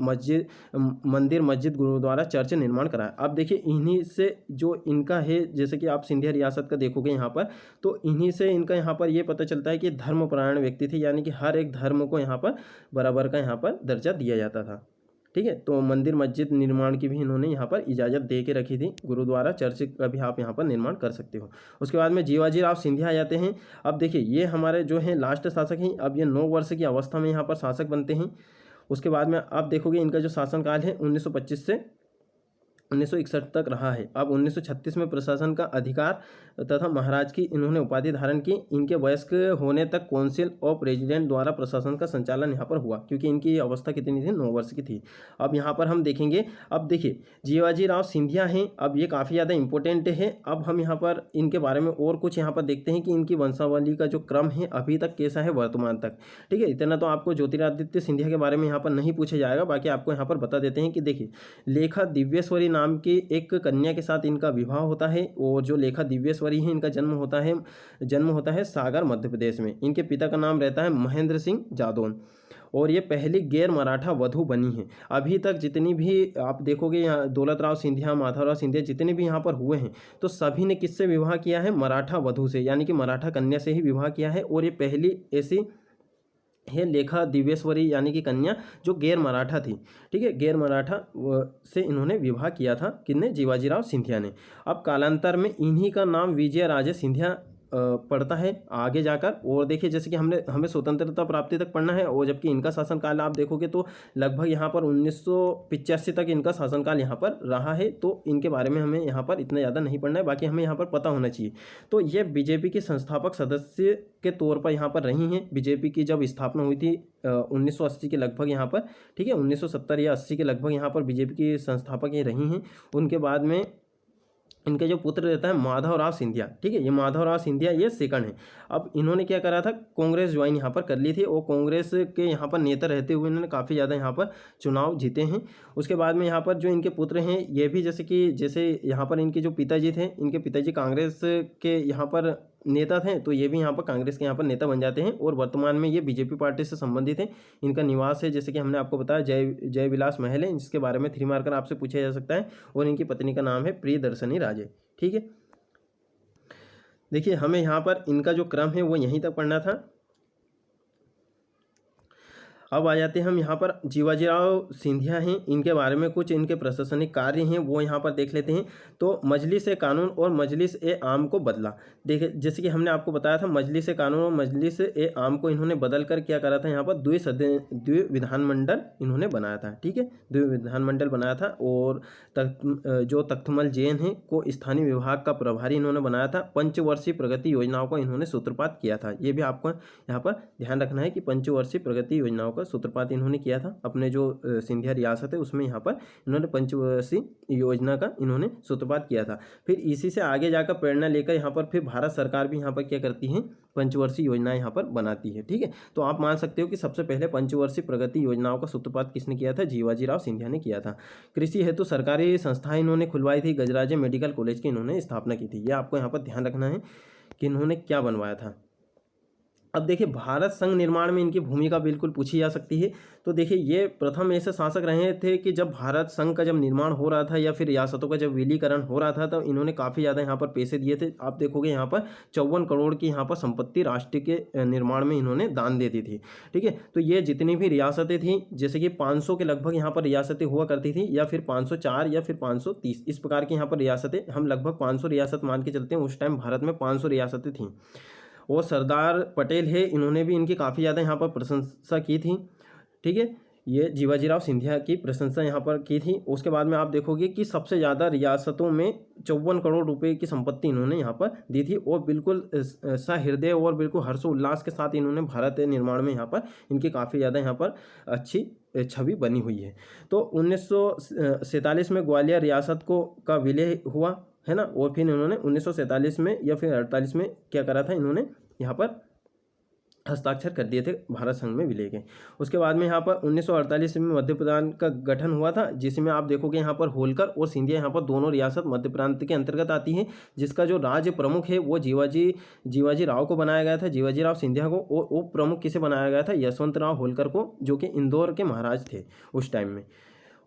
मस्जिद गुरुद्वारा चर्च निर्माण कराया। अब देखिए इन्हीं से जो इनका है, जैसे कि आप सिंधिया रियासत का देखोगे यहाँ पर, तो इन्हीं से इनका यहाँ पर ये पता चलता है कि धर्मपरायण व्यक्ति थे, यानी कि हर एक धर्म को यहाँ पर बराबर का यहाँ पर दर्जा दिया जाता था, ठीक है। तो मंदिर मस्जिद निर्माण की भी इन्होंने यहाँ पर इजाज़त दे के रखी थी। गुरुद्वारा चर्च का भी आप यहाँ पर निर्माण कर सकते हो। उसके बाद में जीवाजी राव सिंधिया आ जाते हैं। अब देखिए ये हमारे जो हैं लास्ट शासक हैं। अब ये 9 वर्ष की अवस्था में यहाँ पर शासक बनते हैं। उसके बाद में आप देखोगे इनका जो शासनकाल है 1925 से 1961 तक रहा है। अब 1936 में प्रशासन का अधिकार तथा महाराज की इन्होंने उपाधि धारण की। इनके वयस्क होने तक काउंसिल और प्रेसिडेंट द्वारा प्रशासन का संचालन यहाँ पर हुआ, क्योंकि इनकी अवस्था कितनी थी, 9 वर्ष की थी। अब यहाँ पर हम देखेंगे, अब देखिए जीवाजी राव सिंधिया हैं, अब ये काफ़ी ज़्यादा इंपॉर्टेंट है। अब हम यहाँ पर इनके बारे में और कुछ यहाँ पर देखते हैं कि इनकी वंशावली का जो क्रम है अभी तक कैसा है वर्तमान तक, ठीक है। इतना तो आपको ज्योतिरादित्य सिंधिया के बारे में यहाँ पर नहीं पूछा जाएगा, बाकी आपको यहाँ पर बता देते हैं कि देखिए लेखा दिव्येश्वरी नाम की एक कन्या के साथ इनका विवाह होता है, और जो लेखा दिव्येश्वरी है इनका जन्म होता है सागर मध्य प्रदेश में। इनके पिता का नाम रहता है महेंद्र सिंह जादौन, और ये पहली गैर मराठा वधू बनी है। अभी तक जितनी भी आप देखोगे यहाँ दौलत राव सिंधिया, माधवराव सिंधिया जितने भी यहाँ पर हुए हैं, तो सभी ने किससे विवाह किया है, मराठा वधू से, यानी कि मराठा कन्या से ही विवाह किया है। और ये पहली ऐसी है लेखा दिव्येश्वरी यानी कि कन्या जो गैर मराठा थी, ठीक है, गैर मराठा से इन्होंने विवाह किया था, किसने, जीवाजी राव सिंधिया ने। अब कालांतर में इन्हीं का नाम विजय राजे सिंधिया पड़ता है आगे जाकर। और देखिए जैसे कि हमें स्वतंत्रता प्राप्ति तक पढ़ना है, और जबकि इनका शासनकाल आप देखोगे तो लगभग यहाँ पर 1985 तक इनका शासनकाल यहाँ पर रहा है। तो इनके बारे में हमें यहाँ पर इतना ज़्यादा नहीं पढ़ना है, बाकी हमें यहाँ पर पता होना चाहिए। तो ये बीजेपी की संस्थापक सदस्य के तौर पर यहाँ पर रही हैं। बीजेपी की जब स्थापना हुई थी 1980 के लगभग यहाँ पर, ठीक है, 1970 या 80 के लगभग यहाँ पर बीजेपी की संस्थापक ये रही हैं। उनके बाद में इनके जो पुत्र रहता है माधवराव सिंधिया, ठीक है, ये माधवराव सिंधिया ये सेकंड है। अब इन्होंने क्या करा था, कांग्रेस ज्वाइन यहाँ पर कर ली थी, और कांग्रेस के यहाँ पर नेता रहते हुए इन्होंने काफ़ी ज़्यादा यहाँ पर चुनाव जीते हैं। उसके बाद में यहाँ पर जो इनके पुत्र हैं ये भी जैसे यहाँ पर इनके जो पिताजी थे, इनके पिताजी कांग्रेस के यहाँ पर नेता थे, तो ये भी यहाँ पर कांग्रेस के यहाँ पर नेता बन जाते हैं, और वर्तमान में ये बीजेपी पार्टी से संबंधित है। इनका निवास है जैसे कि हमने आपको बताया जय विलास महल है, जिसके बारे में 3 मार्कर आपसे पूछा जा सकता है। और इनकी पत्नी का नाम है प्रियदर्शनी राजे, ठीक है। देखिए हमें यहाँ पर इनका जो क्रम है वो यहीं तक पढ़ना था। अब आ जाते हैं हम यहाँ पर जीवाजी राव सिंधिया हैं, इनके बारे में कुछ इनके प्रशासनिक कार्य हैं वो यहाँ पर देख लेते हैं। तो मजलिस ए कानून और मजलिस ए आम को बदला। देखिए जैसे कि हमने आपको बताया था, मजलिस ए कानून और मजलिस ए आम को इन्होंने बदल कर क्या करा था, यहाँ पर द्विविधानमंडल इन्होंने बनाया था, ठीक है, द्विविधानमंडल बनाया था। और जो तख्तमल जैन है को स्थानीय विभाग का प्रभारी इन्होंने बनाया था। पंचवर्षीय प्रगति योजनाओं का इन्होंने सूत्रपात किया था। ये भी आपको यहाँ पर ध्यान रखना है कि पंचवर्षीय प्रगति योजनाओं का सूत्रपात इन्होंने किया था। अपने जो सिंधिया रियासत है उसमें यहाँ पर इन्होंने पंचवर्षीय योजना का इन्होंने सूत्रपात किया था। फिर इसी से आगे जाकर प्रेरणा लेकर यहाँ पर फिर भारत सरकार भी यहाँ पर क्या करती है, पंचवर्षीय योजना यहाँ पर बनाती है, ठीक है। तो आप मान सकते हो कि सबसे पहले पंचवर्षीय प्रगति योजनाओं का सूत्रपात किसने किया था, जीवाजी राव सिंधिया ने किया था। कृषि हेतु सरकारी संस्थाएं इन्होंने खुलवाई थी। गजराजे मेडिकल कॉलेज की इन्होंने स्थापना की थी। ये आपको यहाँ पर ध्यान रखना है कि इन्होंने क्या बनवाया था। अब देखिए भारत संघ निर्माण में इनकी भूमिका बिल्कुल पूछी जा सकती है। तो देखिए ये प्रथम ऐसे शासक रहे थे कि जब भारत संघ का जब निर्माण हो रहा था या फिर रियासतों का जब विलीकरण हो रहा था, तो इन्होंने काफ़ी ज़्यादा यहाँ पर पैसे दिए थे। आप देखोगे यहाँ पर 54 करोड़ की यहाँ पर संपत्ति राष्ट्र के निर्माण में इन्होंने दान दे दी थी। ठीक है, तो ये जितनी भी रियासतें थीं, जैसे कि 500 के लगभग यहाँ पर रियासतें हुआ करती थी, या फिर 504 या फिर 530 इस प्रकार की यहाँ पर रियासतें, हम लगभग 500 रियासत मान के चलते हैं। उस टाइम भारत में 500 रियासतें थीं। और सरदार पटेल है, इन्होंने भी इनकी काफ़ी ज़्यादा यहाँ पर प्रशंसा की थी। ठीक है, ये शिवाजीराव सिंधिया की प्रशंसा यहाँ पर की थी। उसके बाद में आप देखोगे कि सबसे ज़्यादा रियासतों में 54 करोड़ रुपए की संपत्ति इन्होंने यहाँ पर दी थी, और बिल्कुल सहृदय और बिल्कुल हर्षोल्लास के साथ इन्होंने भारत निर्माण में यहाँ पर इनकी काफ़ी ज़्यादा यहाँ पर अच्छी छवि बनी हुई है। तो 1947 में ग्वालियर रियासत का विलय हुआ है ना, और फिर इन्होंने 1947 में या फिर 48 में क्या करा था, इन्होंने यहाँ पर हस्ताक्षर कर दिए थे भारत संघ में विलय के। उसके बाद में यहाँ पर 1948 में मध्य प्रांत का गठन हुआ था, जिसमें आप देखोगे यहाँ पर होलकर और सिंधिया यहाँ पर दोनों रियासत मध्य प्रांत के अंतर्गत आती है, जिसका जो राज्य प्रमुख है वो जीवाजी राव को बनाया गया था, जीवाजी राव सिंधिया को। और उप प्रमुख किसे बनाया गया था, यशवंत राव होलकर को, जो कि इंदौर के महाराज थे उस टाइम में।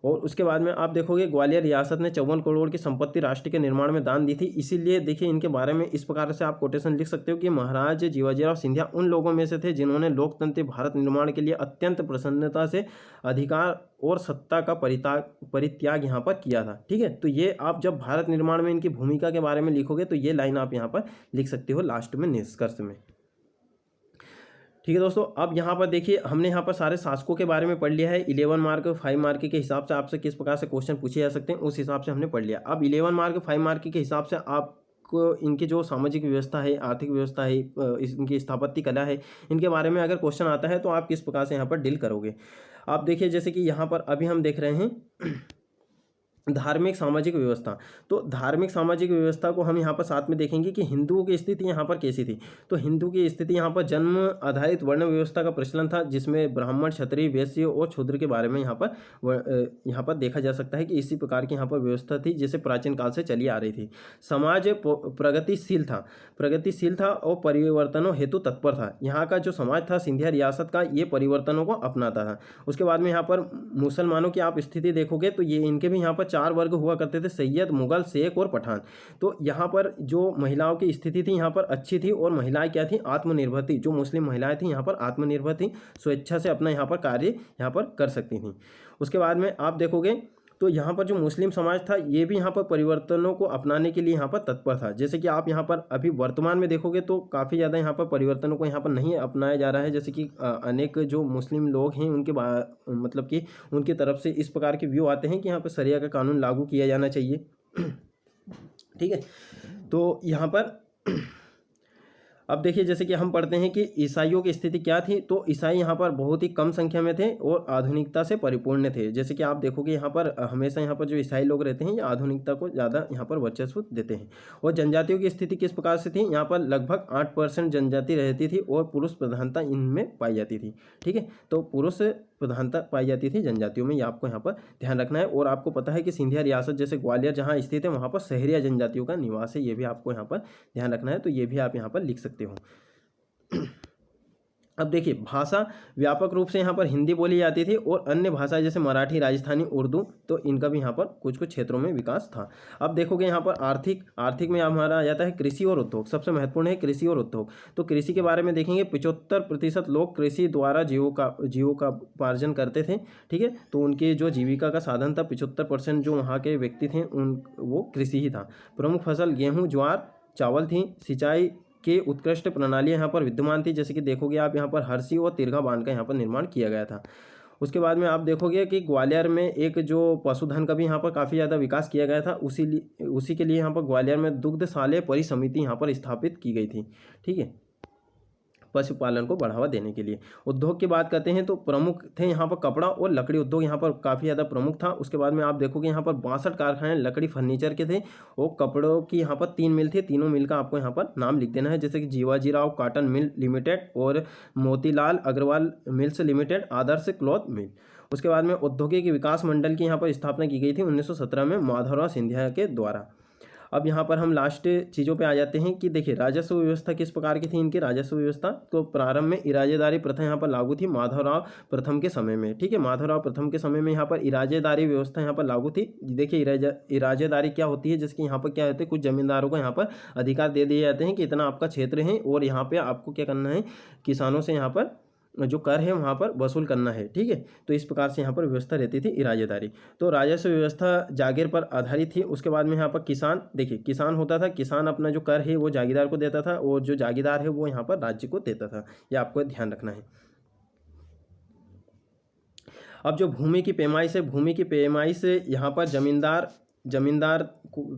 और उसके बाद में आप देखोगे ग्वालियर रियासत ने 54 करोड़ की संपत्ति राष्ट्र के निर्माण में दान दी थी। इसीलिए देखिए इनके बारे में इस प्रकार से आप कोटेशन लिख सकते हो कि महाराज जीवाजीराव सिंधिया उन लोगों में से थे जिन्होंने लोकतंत्र भारत निर्माण के लिए अत्यंत प्रसन्नता से अधिकार और सत्ता का परित्याग यहाँ पर किया था। ठीक है, तो ये आप जब भारत निर्माण में इनकी भूमिका के बारे में लिखोगे तो ये लाइन आप यहाँ पर लिख सकते हो लास्ट में निष्कर्ष में। ठीक है दोस्तों, अब यहाँ पर देखिए हमने यहाँ पर सारे शासकों के बारे में पढ़ लिया है। 11 मार्क 5 मार्क के हिसाब से आपसे किस प्रकार से क्वेश्चन पूछे जा सकते हैं उस हिसाब से हमने पढ़ लिया। अब 11 मार्क 5 मार्क के हिसाब से आपको इनकी जो सामाजिक व्यवस्था है, आर्थिक व्यवस्था है, इनकी स्थापत्य कला है, इनके बारे में अगर क्वेश्चन आता है तो आप किस प्रकार से यहाँ पर डील करोगे। आप देखिए जैसे कि यहाँ पर अभी हम देख रहे हैं धार्मिक सामाजिक व्यवस्था। तो धार्मिक सामाजिक व्यवस्था को हम यहाँ पर साथ में देखेंगे कि हिंदुओं की स्थिति यहाँ पर कैसी थी। तो हिंदू की स्थिति यहाँ पर जन्म आधारित वर्ण व्यवस्था का प्रचलन था, जिसमें ब्राह्मण, क्षत्रिय, वैश्य और शूद्र के बारे में यहाँ पर देखा जा सकता है कि इसी प्रकार की यहाँ पर व्यवस्था थी जैसे प्राचीन काल से चली आ रही थी। समाज प्रगतिशील था और परिवर्तनों हेतु तत्पर था। यहाँ का जो समाज था सिंधिया रियासत का, ये परिवर्तनों को अपनाता था। उसके बाद में यहाँ पर मुसलमानों की आप स्थिति देखोगे तो ये इनके भी यहाँ पर 4 वर्ग हुआ करते थे, सैयद, मुगल, शेख और पठान। तो यहाँ पर जो महिलाओं की स्थिति थी यहाँ पर अच्छी थी, और महिलाएं क्या थी, आत्मनिर्भर थी। जो मुस्लिम महिलाएं थी यहाँ पर आत्मनिर्भर थी, स्वेच्छा से अपना यहाँ पर कार्य यहाँ पर कर सकती थी। उसके बाद में आप देखोगे तो यहाँ पर जो मुस्लिम समाज था ये भी यहाँ पर परिवर्तनों को अपनाने के लिए यहाँ पर तत्पर था। जैसे कि आप यहाँ पर अभी वर्तमान में देखोगे तो काफ़ी ज़्यादा यहाँ पर परिवर्तनों को यहाँ पर नहीं अपनाया जा रहा है। जैसे कि अनेक जो मुस्लिम लोग हैं उनके मतलब कि उनकी तरफ से इस प्रकार के व्यू आते हैं कि यहाँ पर शरिया का कानून लागू किया जाना चाहिए। ठीक है, तो यहाँ पर अब देखिए जैसे कि हम पढ़ते हैं कि ईसाइयों की स्थिति क्या थी। तो ईसाई यहाँ पर बहुत ही कम संख्या में थे और आधुनिकता से परिपूर्ण थे। जैसे कि आप देखोगे यहाँ पर हमेशा यहाँ पर जो ईसाई लोग रहते हैं ये आधुनिकता को ज़्यादा यहाँ पर वर्चस्व देते हैं। और जनजातियों की स्थिति किस प्रकार से थी, यहाँ पर लगभग 8% जनजाति रहती थी और पुरुष प्रधानता इनमें पाई जाती थी। ठीक है, तो पुरुष प्रधानता पाई जाती थी जनजातियों में, ये आपको यहाँ पर ध्यान रखना है। और आपको पता है कि सिंधिया रियासत जैसे ग्वालियर जहाँ स्थित है वहाँ पर शहरिया जनजातियों का निवास है, ये भी आपको यहाँ पर ध्यान रखना है। तो ये भी आप यहाँ पर लिख सकते हो। अब देखिए भाषा व्यापक रूप से यहाँ पर हिंदी बोली जाती थी, और अन्य भाषाएं जैसे मराठी, राजस्थानी, उर्दू, तो इनका भी यहाँ पर कुछ कुछ क्षेत्रों में विकास था। अब देखोगे यहाँ पर आर्थिक में हमारा आ जाता है कृषि और उद्योग। सबसे महत्वपूर्ण है कृषि और उद्योग। तो कृषि के बारे में देखेंगे 75% लोग कृषि द्वारा जीविकोपार्जन करते थे। ठीक है, तो उनके जो जीविका का साधन था 75% जो वहाँ के व्यक्ति थे वो कृषि ही था। प्रमुख फसल गेहूँ, ज्वार, चावल थी। सिंचाई के उत्कृष्ट प्रणालियाँ यहाँ पर विद्यमान थी। जैसे कि देखोगे आप यहाँ पर हरसी और तिरघा बांध का यहाँ पर निर्माण किया गया था। उसके बाद में आप देखोगे कि ग्वालियर में एक जो पशुधन का भी यहाँ पर काफ़ी ज़्यादा विकास किया गया था। उसी के लिए यहाँ पर ग्वालियर में दुग्धशाला परिसमिति यहाँ पर स्थापित की गई थी। ठीक है, पशुपालन को बढ़ावा देने के लिए। उद्योग की बात करते हैं तो प्रमुख थे यहाँ पर कपड़ा और लकड़ी उद्योग यहाँ पर काफ़ी ज़्यादा प्रमुख था। उसके बाद में आप देखोगे यहाँ पर 62 कारखाने लकड़ी फर्नीचर के थे, और कपड़ों की यहाँ पर 3 मिल थे। तीनों मिल का आपको यहाँ पर नाम लिख देना है, जैसे कि जीवाजीराव कॉटन मिल लिमिटेड और मोतीलाल अग्रवाल मिल्स लिमिटेड, आदर्श क्लॉथ मिल। उसके बाद में औद्योगिक विकास मंडल की यहाँ पर स्थापना की गई थी 1917 में माधवराव सिंधिया के द्वारा। अब यहाँ पर हम लास्ट चीज़ों पे आ जाते हैं कि देखिए राजस्व व्यवस्था किस प्रकार की थी इनकी राजस्व व्यवस्था। तो प्रारंभ में इराजेदारी प्रथा यहाँ पर लागू थी माधवराव प्रथम के समय में, ठीक है। माधवराव प्रथम के समय में यहाँ पर इराजेदारी व्यवस्था यहाँ पर लागू थी। देखिए इराजेदारी क्या होती है, जिसकी यहाँ पर क्या होते हैं, कुछ जमींदारों को यहाँ पर अधिकार दे दिए जाते हैं कि इतना आपका क्षेत्र है और यहाँ पे आपको क्या करना है, किसानों से यहाँ पर जो कर है वहाँ पर वसूल करना है, ठीक है। तो इस प्रकार से यहाँ पर व्यवस्था रहती थी इराजेदारी। तो राजस्व व्यवस्था जागीर पर आधारित थी। उसके बाद में यहाँ पर किसान, देखिए किसान होता था, किसान अपना जो कर है वो जागीरदार को देता था और जो जागीरदार है वो यहाँ पर राज्य को देता था, ये आपको ध्यान रखना है। अब जो भूमि की पैमाई से यहाँ पर जमींदार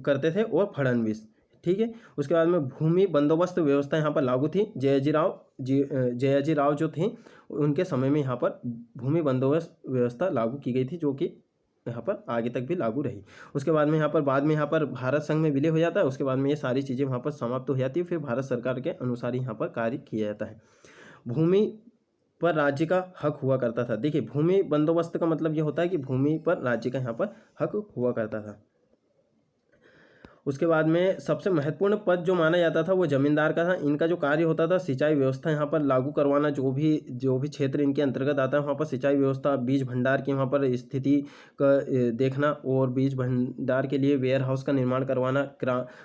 करते थे और फडणवीस, ठीक है। उसके बाद में भूमि बंदोबस्त व्यवस्था यहाँ पर लागू थी। जयाजी राव जो थे उनके समय में यहाँ पर भूमि बंदोबस्त व्यवस्था लागू की गई थी, जो कि यहाँ पर आगे तक भी लागू रही। उसके बाद में यहाँ पर भारत संघ में विलय हो जाता है। उसके बाद में ये सारी चीज़ें वहाँ पर समाप्त हो जाती है। फिर भारत सरकार के अनुसार यहाँ पर कार्य किया जाता है। भूमि पर राज्य का हक हुआ करता था। देखिए भूमि बंदोबस्त का मतलब ये होता है कि भूमि पर राज्य का यहाँ पर हक हुआ करता था। उसके बाद में सबसे महत्वपूर्ण पद जो माना जाता था वो जमींदार का था। इनका जो कार्य होता था सिंचाई व्यवस्था यहाँ पर लागू करवाना, जो भी क्षेत्र इनके अंतर्गत आता है वहाँ पर सिंचाई व्यवस्था, बीज भंडार की वहाँ पर स्थिति का देखना और बीज भंडार के लिए वेयर हाउस का निर्माण करवाना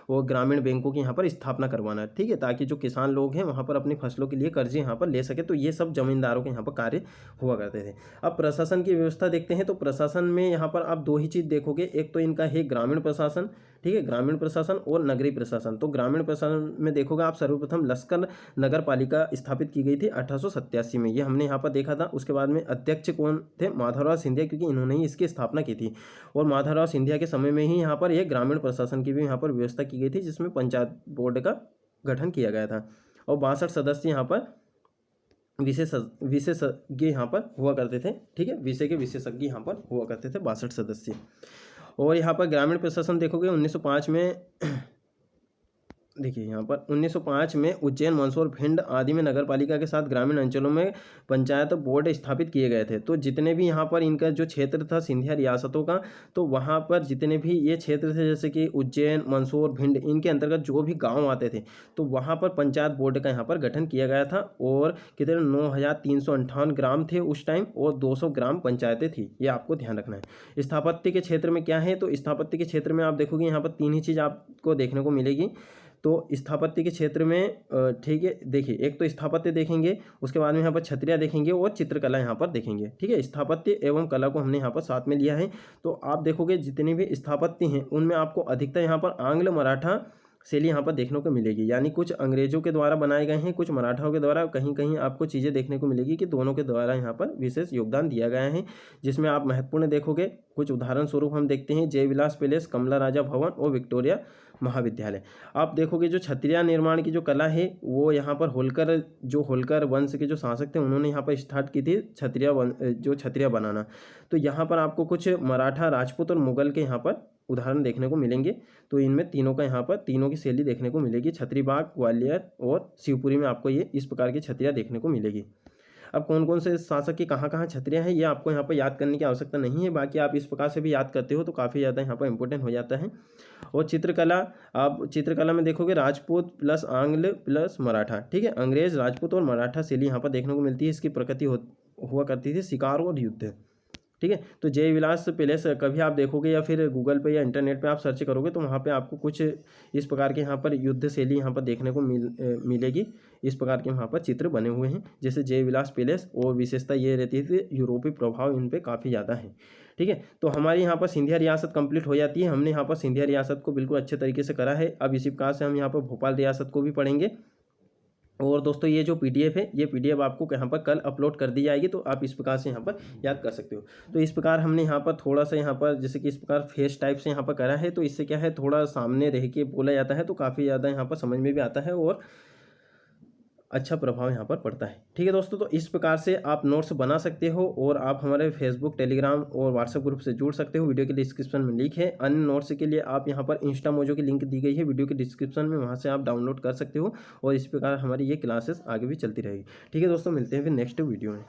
और ग्रामीण बैंकों की यहाँ पर स्थापना करवाना, ठीक है, ताकि जो किसान लोग हैं वहाँ पर अपनी फसलों के लिए कर्जे यहाँ पर ले सके। तो ये सब जमींदारों के यहाँ पर कार्य हुआ करते थे। अब प्रशासन की व्यवस्था देखते हैं। तो प्रशासन में यहाँ पर आप दो ही चीज़ देखोगे, एक तो इनका है ग्रामीण प्रशासन, ठीक है, ग्रामीण प्रशासन और नगरीय प्रशासन। तो ग्रामीण प्रशासन में देखोगे आप सर्वप्रथम लश्कर नगर पालिका स्थापित की गई थी 1887 में, ये हमने यहाँ पर देखा था। उसके बाद में अध्यक्ष कौन थे, माधवराव सिंधिया, क्योंकि इन्होंने ही इसकी स्थापना की थी। और माधवराव सिंधिया के समय में ही यहाँ पर एक ग्रामीण प्रशासन की भी यहाँ पर व्यवस्था की गई थी, जिसमें पंचायत बोर्ड का गठन किया गया था। और 62 सदस्य यहाँ पर विशेषज्ञ यहाँ पर हुआ करते थे, ठीक है, विषय के विशेषज्ञ यहाँ पर हुआ करते थे 62 सदस्य। और यहाँ पर ग्रामीण प्रशासन देखोगे 1905 में देखिए यहाँ पर 1905 में उज्जैन, मंदसौर, भिंड आदि में नगर पालिका के साथ ग्रामीण अंचलों में पंचायत बोर्ड स्थापित किए गए थे। तो जितने भी यहाँ पर इनका जो क्षेत्र था सिंधिया रियासतों का, तो वहाँ पर जितने भी ये क्षेत्र थे जैसे कि उज्जैन, मंदसौर, भिंड, इनके अंतर्गत जो भी गाँव आते थे तो वहाँ पर पंचायत बोर्ड का यहाँ पर गठन किया गया था। और कितने 9358 ग्राम थे उस टाइम और 200 ग्राम पंचायतें थी, ये आपको ध्यान रखना है। स्थापत्य के क्षेत्र में क्या है, तो स्थापत्य के क्षेत्र में आप देखोगे यहाँ पर तीन ही चीज़ आपको देखने को मिलेगी। तो स्थापत्य के क्षेत्र में ठीक है, देखिए एक तो स्थापत्य देखेंगे, उसके बाद में यहाँ पर छतरियाँ देखेंगे और चित्रकला यहाँ पर देखेंगे, ठीक है। स्थापत्य एवं कला को हमने यहाँ पर साथ में लिया है। तो आप देखोगे जितने भी स्थापत्य हैं उनमें आपको अधिकतर यहाँ पर आंग्ल मराठा शैली यहाँ पर देखने को मिलेगी, यानी कुछ अंग्रेजों के द्वारा बनाए गए हैं, कुछ मराठाओं के द्वारा, कहीं कहीं आपको चीज़ें देखने को मिलेगी कि दोनों के द्वारा यहाँ पर विशेष योगदान दिया गया है। जिसमें आप महत्वपूर्ण देखोगे, कुछ उदाहरण स्वरूप हम देखते हैं जयविलास पैलेस, कमला राजा भवन और विक्टोरिया महाविद्यालय। आप देखोगे जो छतरिया निर्माण की जो कला है वो यहाँ पर होलकर वंश के जो शासक थे उन्होंने यहाँ पर स्टार्ट की थी छतरिया बनाना। तो यहाँ पर आपको कुछ मराठा, राजपूत और मुगल के यहाँ पर उदाहरण देखने को मिलेंगे। तो इनमें तीनों का यहाँ पर तीनों की शैली देखने को मिलेगी। छतरीबाग, ग्वालियर और शिवपुरी में आपको ये इस प्रकार की छतरियाँ देखने को मिलेगी। अब कौन कौन से शासक की कहाँ कहाँ छतरियाँ हैं ये आपको यहाँ पर याद करने की आवश्यकता नहीं है, बाकी आप इस प्रकार से भी याद करते हो तो काफ़ी ज़्यादा यहाँ पर इंपॉर्टेंट हो जाता है। और चित्रकला, आप चित्रकला में देखोगे राजपूत प्लस आंग्ल प्लस मराठा, ठीक है, अंग्रेज, राजपूत और मराठा शैली यहाँ पर देखने को मिलती है। इसकी प्रकृति हुआ करती थी शिकार और युद्ध, ठीक है। तो जय विलास पैलेस कभी आप देखोगे या फिर गूगल पे या इंटरनेट पे आप सर्च करोगे तो वहाँ पे आपको कुछ इस प्रकार के यहाँ पर युद्ध शैली यहाँ पर देखने को मिलेगी। इस प्रकार के वहाँ पर चित्र बने हुए हैं जैसे जय विलास पैलेस। और विशेषता ये रहती थी यूरोपीय प्रभाव इन पर काफ़ी ज़्यादा है, ठीक है। तो हमारी यहाँ पर सिंधिया रियासत कंप्लीट हो जाती है। हमने यहाँ पर सिंधिया रियासत को बिल्कुल अच्छे तरीके से करा है। अब इसी प्रकार से हम यहाँ पर भोपाल रियासत को भी पढ़ेंगे। और दोस्तों ये जो पीडीएफ है ये पीडीएफ आपको यहाँ पर कल अपलोड कर दी जाएगी, तो आप इस प्रकार से यहाँ पर याद कर सकते हो। तो इस प्रकार हमने यहाँ पर थोड़ा सा यहाँ पर जैसे कि इस प्रकार फेस टाइप से यहाँ पर करा है, तो इससे क्या है थोड़ा सामने रह के बोला जाता है तो काफ़ी ज़्यादा यहाँ पर समझ में भी आता है और अच्छा प्रभाव यहाँ पर पड़ता है, ठीक है दोस्तों। तो इस प्रकार से आप नोट्स बना सकते हो और आप हमारे फेसबुक, टेलीग्राम और व्हाट्सएप ग्रुप से जुड़ सकते हो। वीडियो के डिस्क्रिप्शन में लिंक है। अन्य नोट्स के लिए आप यहाँ पर इंस्टा मोजो की लिंक दी गई है वीडियो के डिस्क्रिप्शन में, वहाँ से आप डाउनलोड कर सकते हो और इस प्रकार हमारी ये क्लासेस आगे भी चलती रहेगी, ठीक है दोस्तों। मिलते हैं फिर नेक्स्ट वीडियो में।